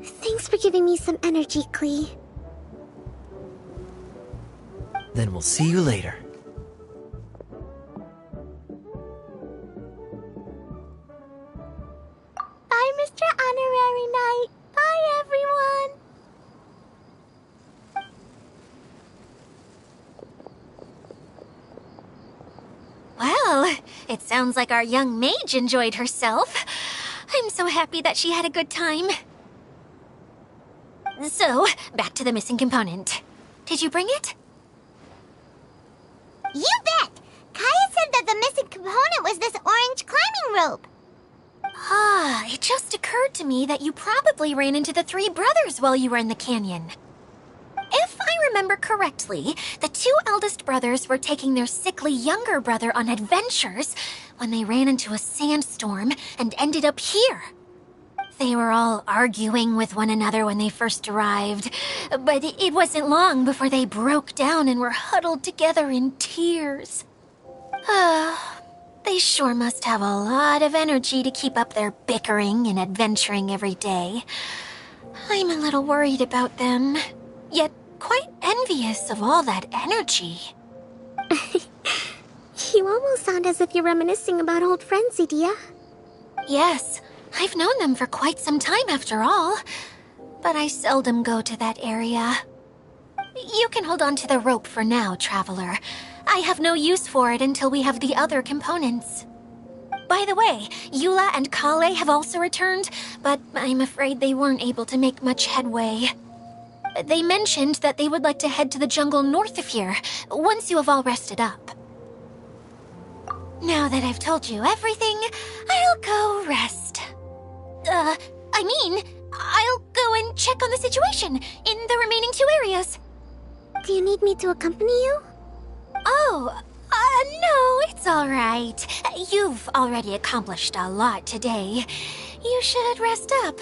Thanks for giving me some energy, Klee. Then we'll see you later. Bye, Mr. Honorary Knight. Bye, everyone. Well, it sounds like our young mage enjoyed herself. I'm so happy that she had a good time. So, back to the missing component. Did you bring it? You bet! Kaya said that the missing component was this orange climbing rope. Ah, it just occurred to me that you probably ran into the three brothers while you were in the canyon. If I remember correctly, the two eldest brothers were taking their sickly younger brother on adventures when they ran into a sandstorm and ended up here. They were all arguing with one another when they first arrived, but it wasn't long before they broke down and were huddled together in tears. They sure must have a lot of energy to keep up their bickering and adventuring every day. I'm a little worried about them, yet quite envious of all that energy. You almost sound as if you're reminiscing about old friends, Idia. Yes, I've known them for quite some time after all, but I seldom go to that area. You can hold on to the rope for now, Traveler. I have no use for it until we have the other components. By the way, Eula and Kale have also returned, but I'm afraid they weren't able to make much headway. They mentioned that they would like to head to the jungle north of here, once you have all rested up. Now that I've told you everything, I'll go rest. I'll go and check on the situation in the remaining two areas. Do you need me to accompany you? Oh, no, it's all right. You've already accomplished a lot today. You should rest up.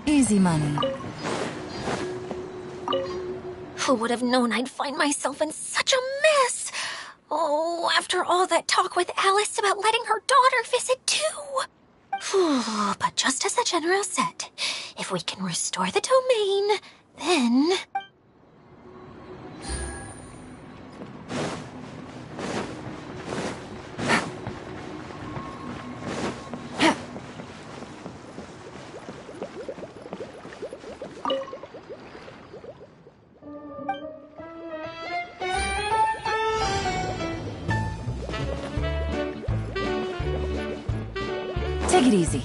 Easy money. Who would have known I'd find myself in such a mess? Oh, after all that talk with Alice about letting her daughter visit too. But just as the General said, if we can restore the domain, then... Take it easy.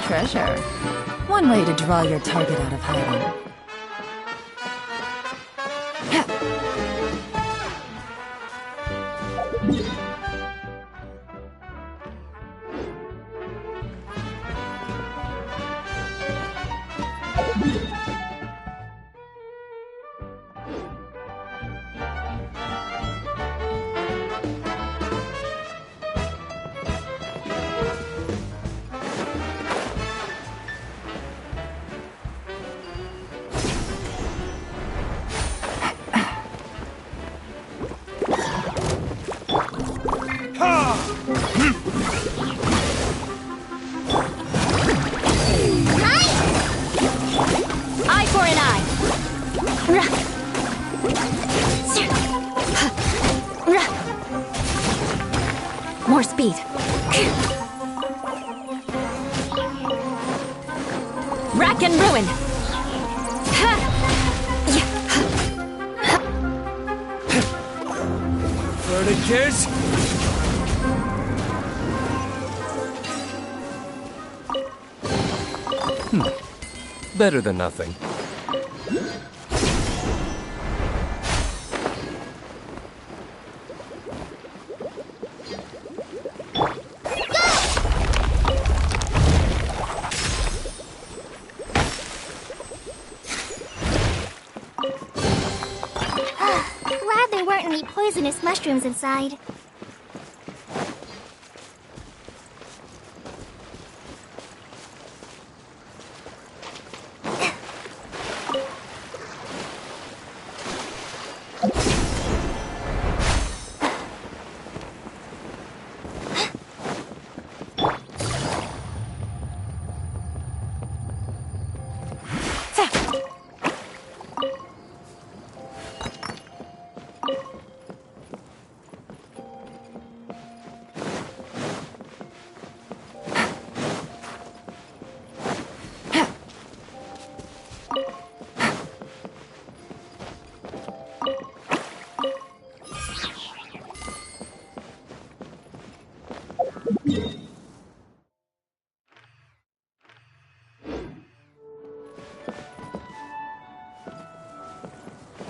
Treasure. One way to draw your target out of hiding. Eye for an eye. More speed. Rack and ruin. Kids? Better than nothing. Glad there weren't any poisonous mushrooms inside.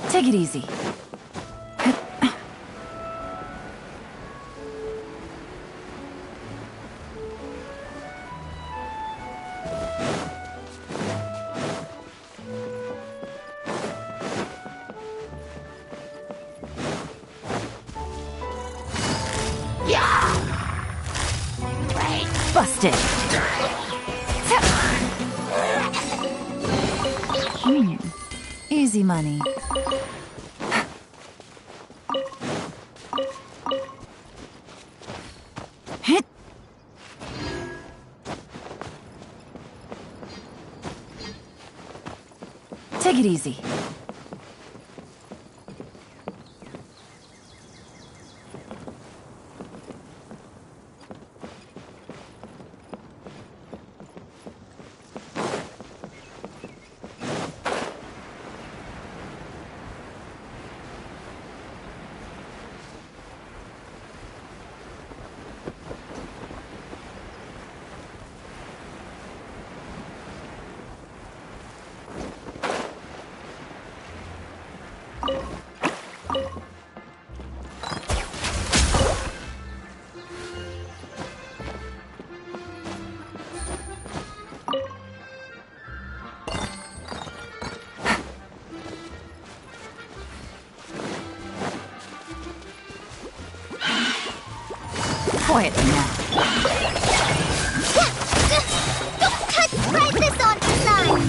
Take it easy. Busted. Easy money. Hit. Take it easy. Quietly now. Don't try this on the side!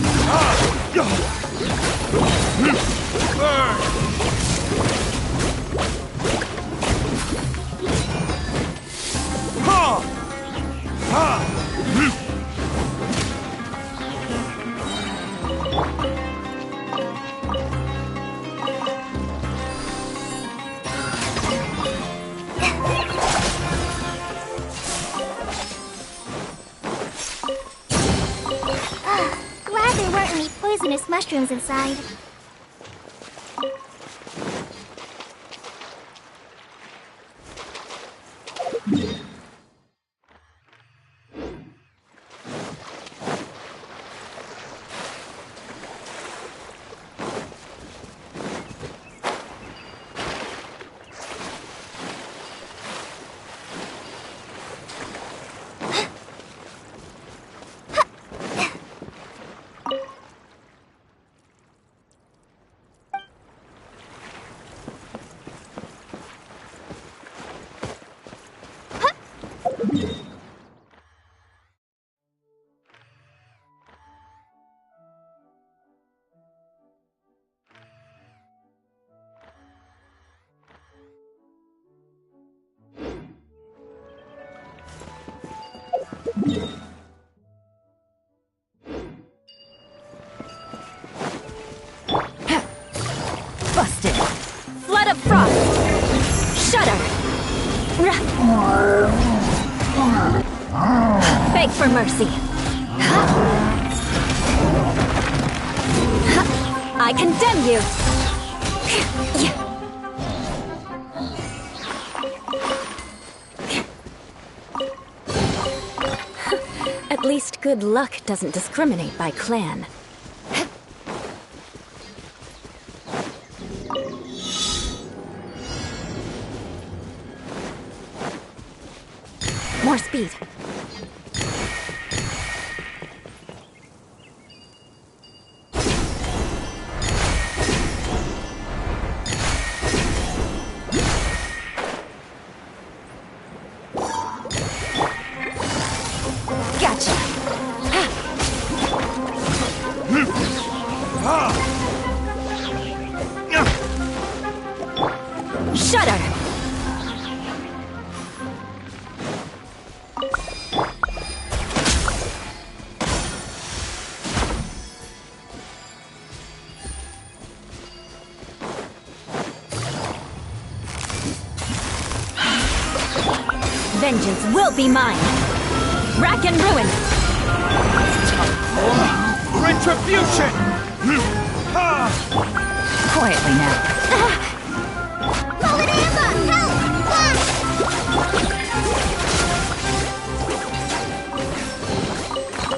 Glad there weren't any poisonous mushrooms inside. Busted. Flood of frost. Shudder. Beg for mercy. I condemn you. At least good luck doesn't discriminate by clan. More speed. Gotcha. Shudder. Vengeance will be mine. Rack and ruin. Retribution! Quietly now.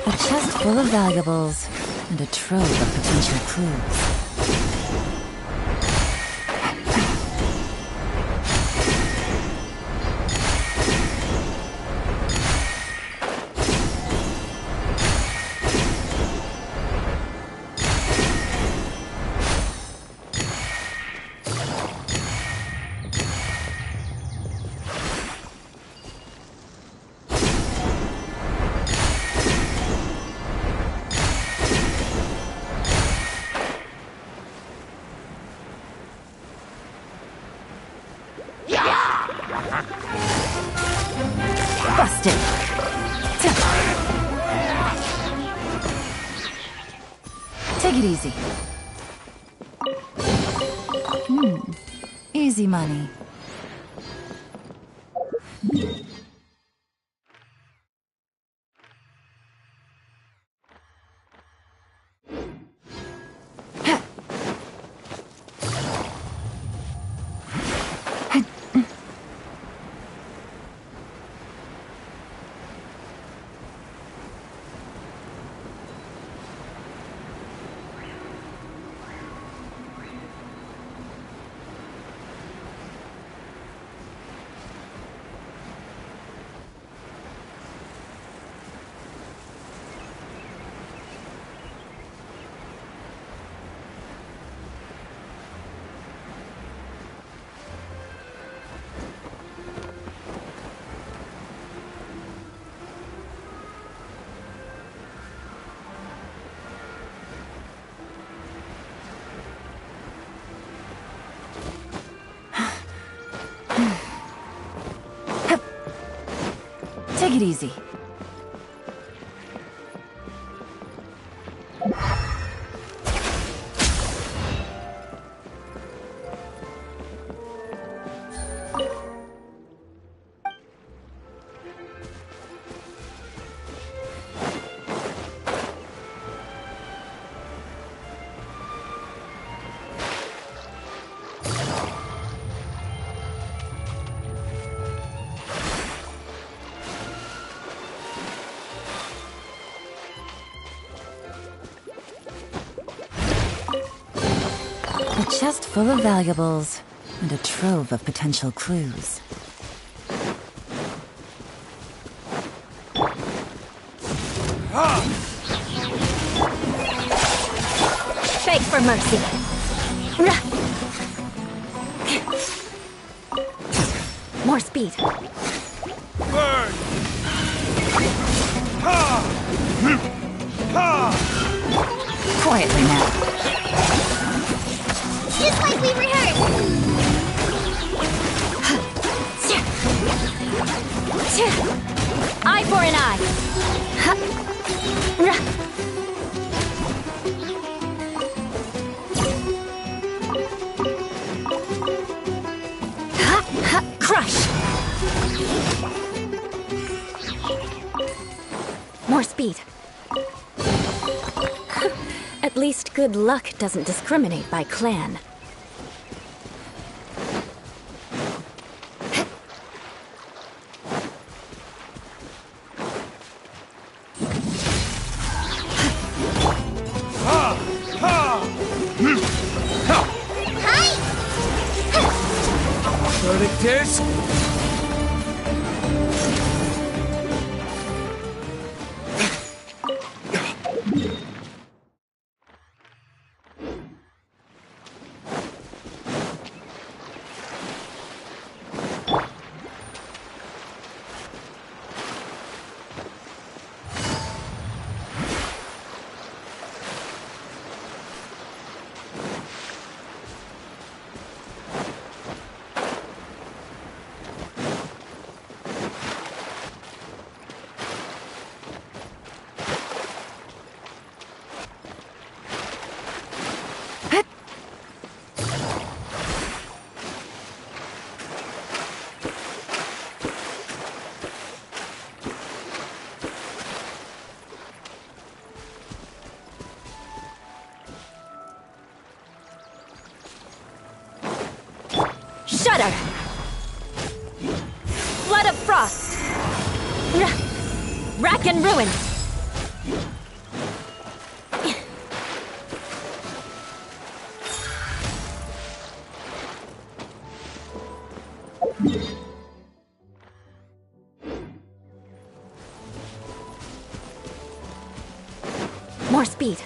A chest full of valuables and a trove of potential clues. Busted. Take it easy. Easy money. Take it easy. A chest full of valuables and a trove of potential clues. Beg for mercy. More speed. Burn! Quietly now. Just like we rehearsed! Eye for an eye. Crush. More speed. At least good luck doesn't discriminate by clan. Verdict is... Shudder! Flood of frost! Rack and ruin! More speed.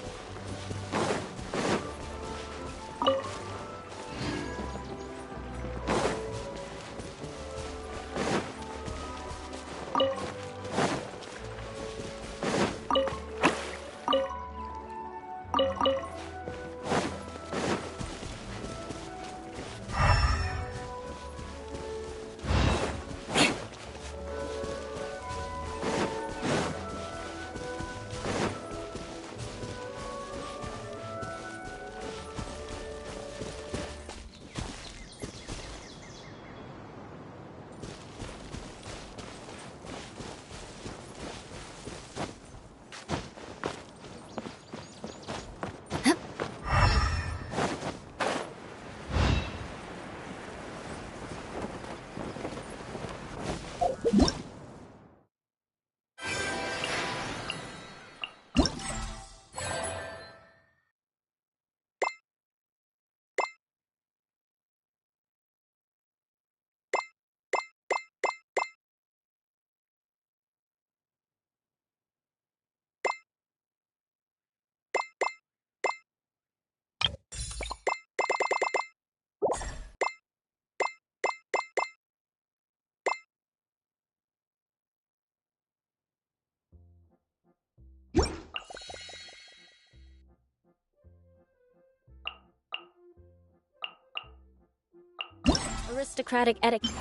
Aristocratic etiquette.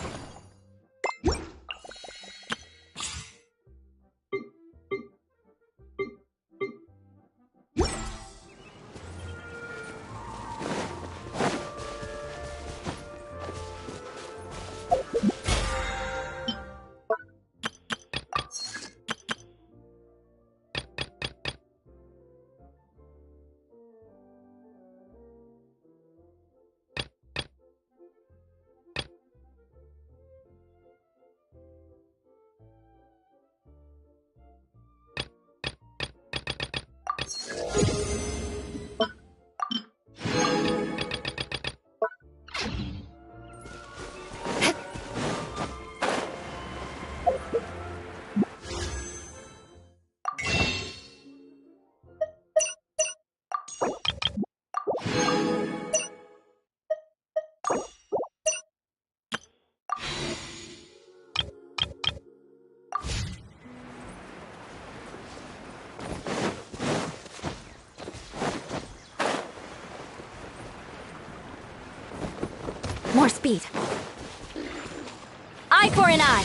More speed. Eye for an eye.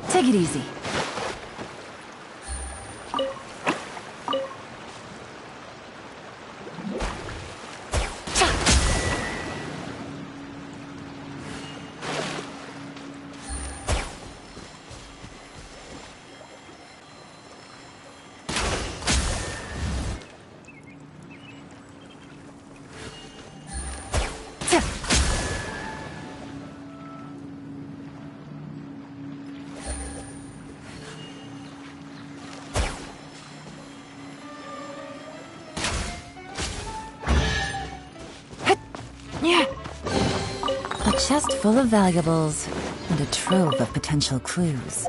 Take it easy. A chest full of valuables and a trove of potential clues.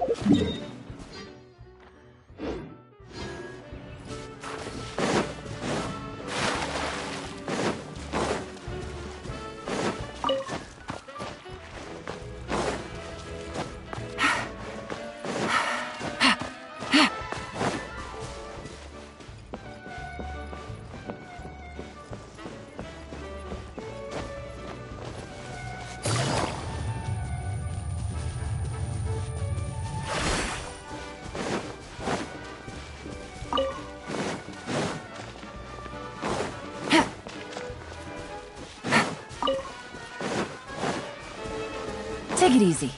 Take it easy.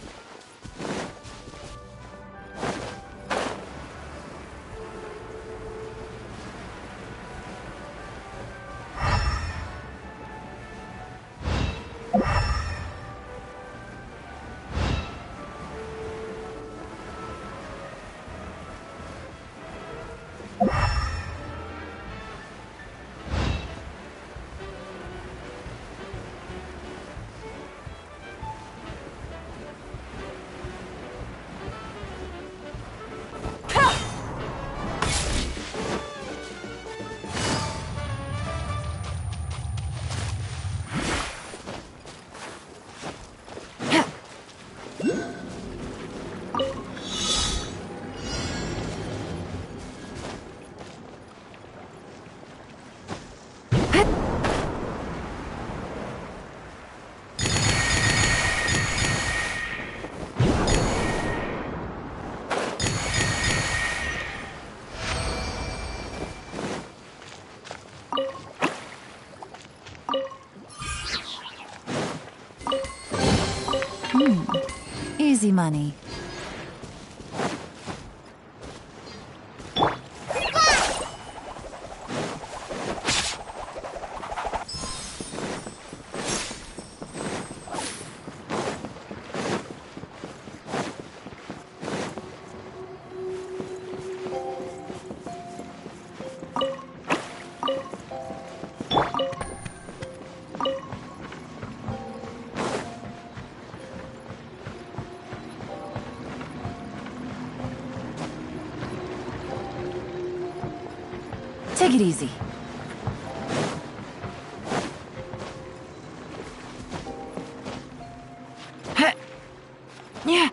Easy money. Take it easy. Yeah.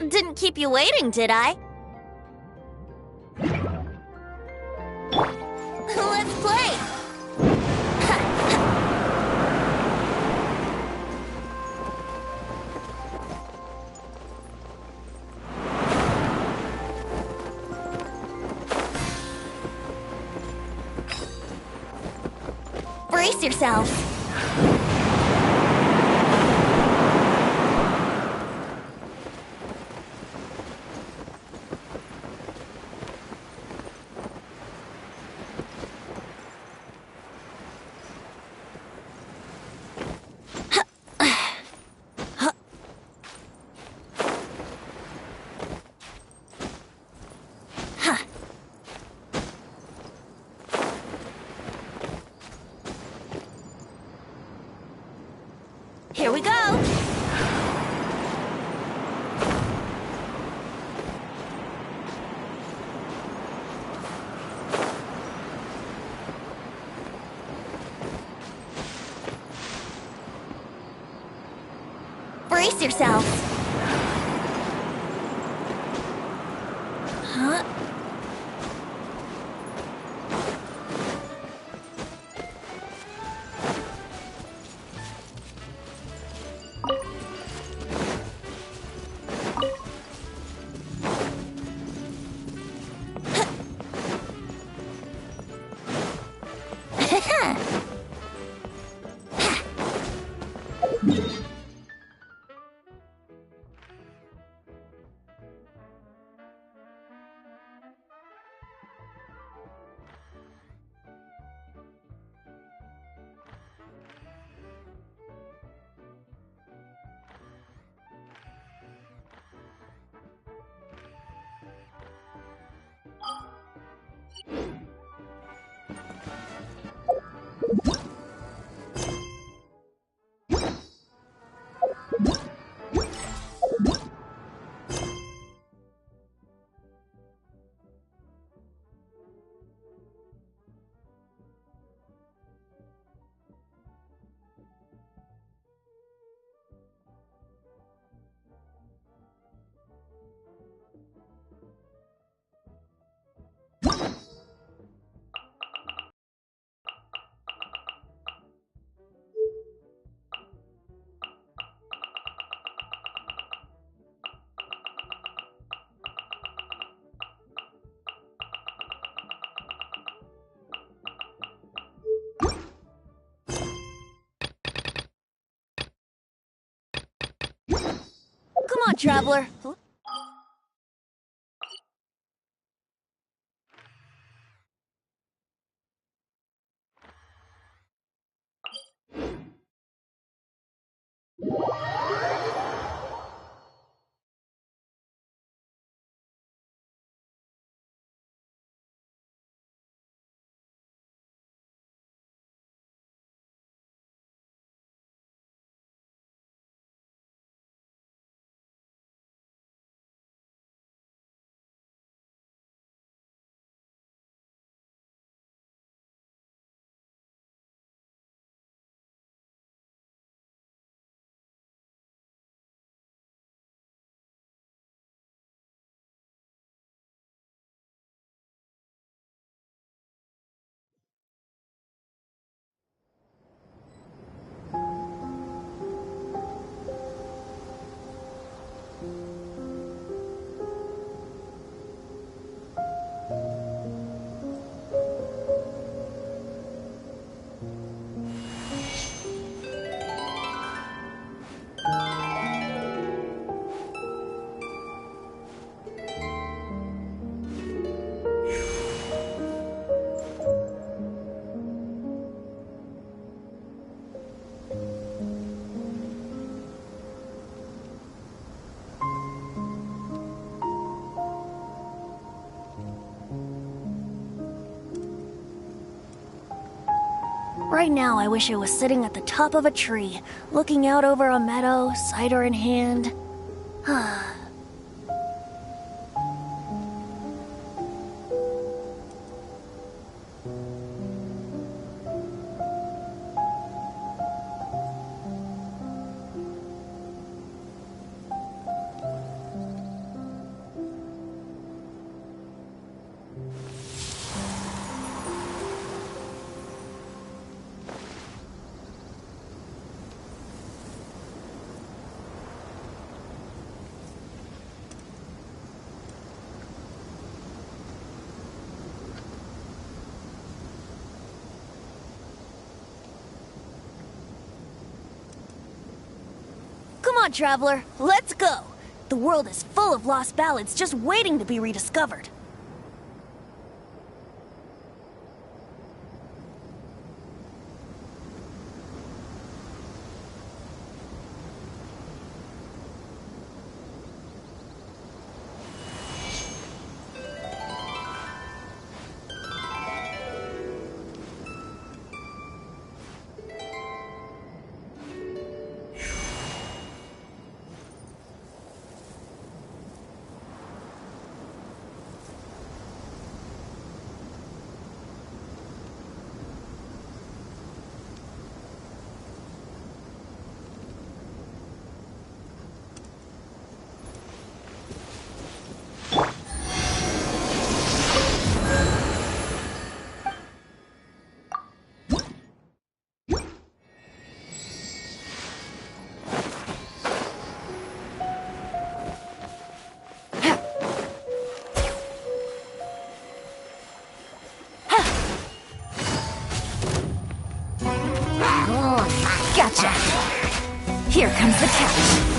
Didn't keep you waiting, did I? let's play! Brace yourselves! Here we go! Brace yourselves! Huh? Come on, traveler. Right now, I wish I was sitting at the top of a tree, looking out over a meadow, cider in hand. on, Traveler. Let's go. The world is full of lost ballads just waiting to be rediscovered. Gotcha. Here comes the catch.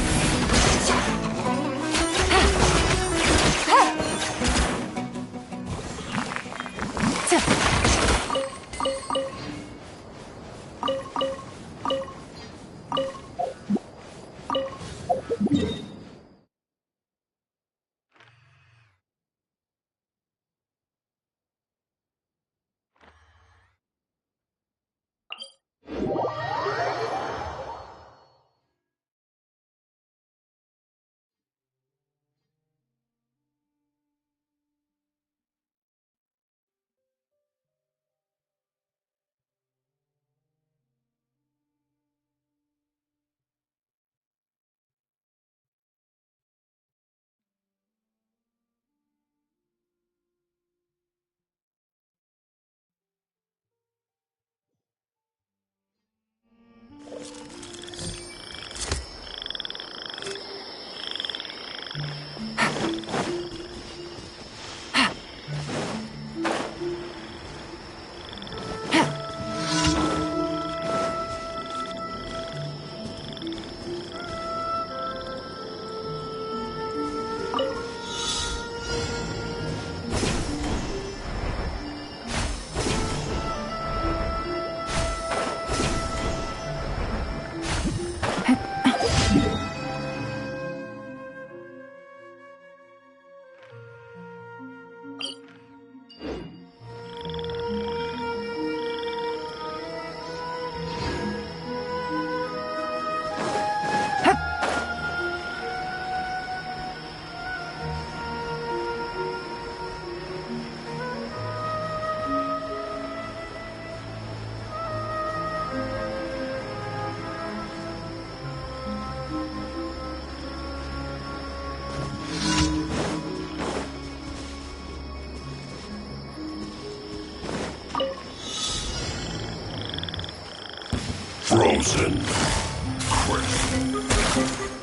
Frozen.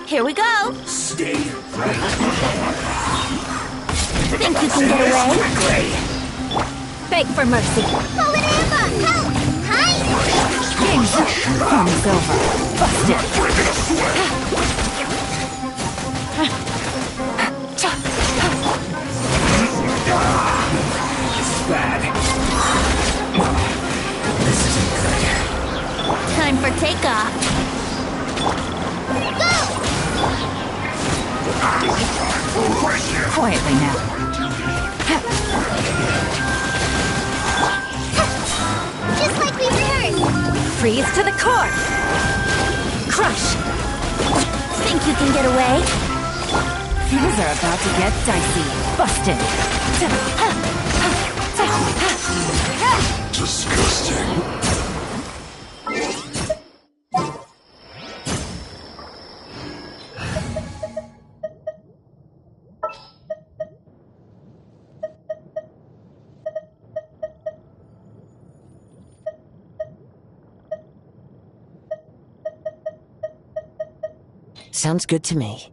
Here we go. Stay right. Think you can get away? Beg for mercy. Polarama, help! Hide! Game's up. Fun's over. Busted. It's bad. This isn't good. Time for takeoff. Quietly now. Just like we rehearsed! Freeze to the core. Crush. Think you can get away? Things are about to get dicey. Busted. Disgusting. Sounds good to me.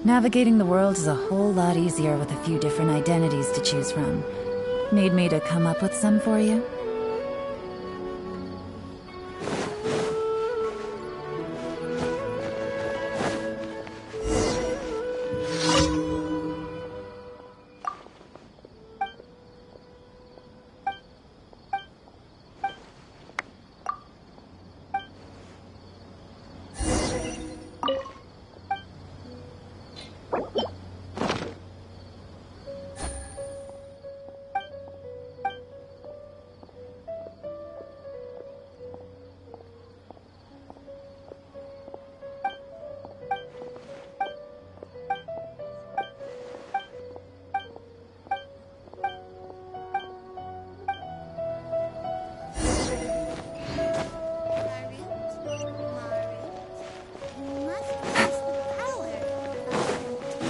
Navigating the world is a whole lot easier with a few different identities to choose from. Need me to come up with some for you?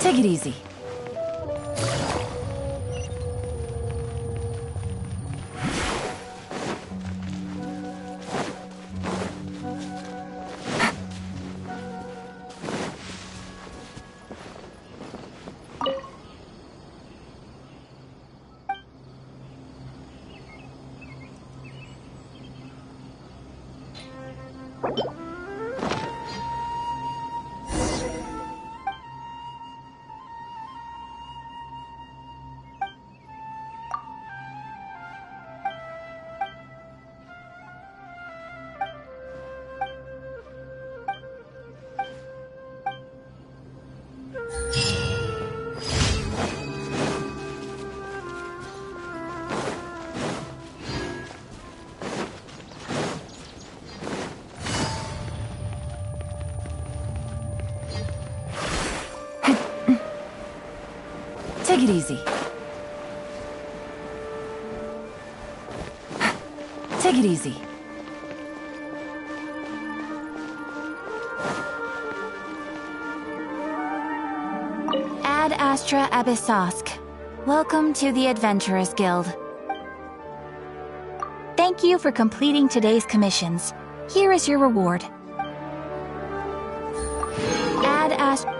Take it easy. Take it easy. Take it easy. Ad Astra Abyssosk. Welcome to the Adventurers Guild. Thank you for completing today's commissions. Here is your reward. Ad Astra...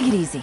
Take it easy.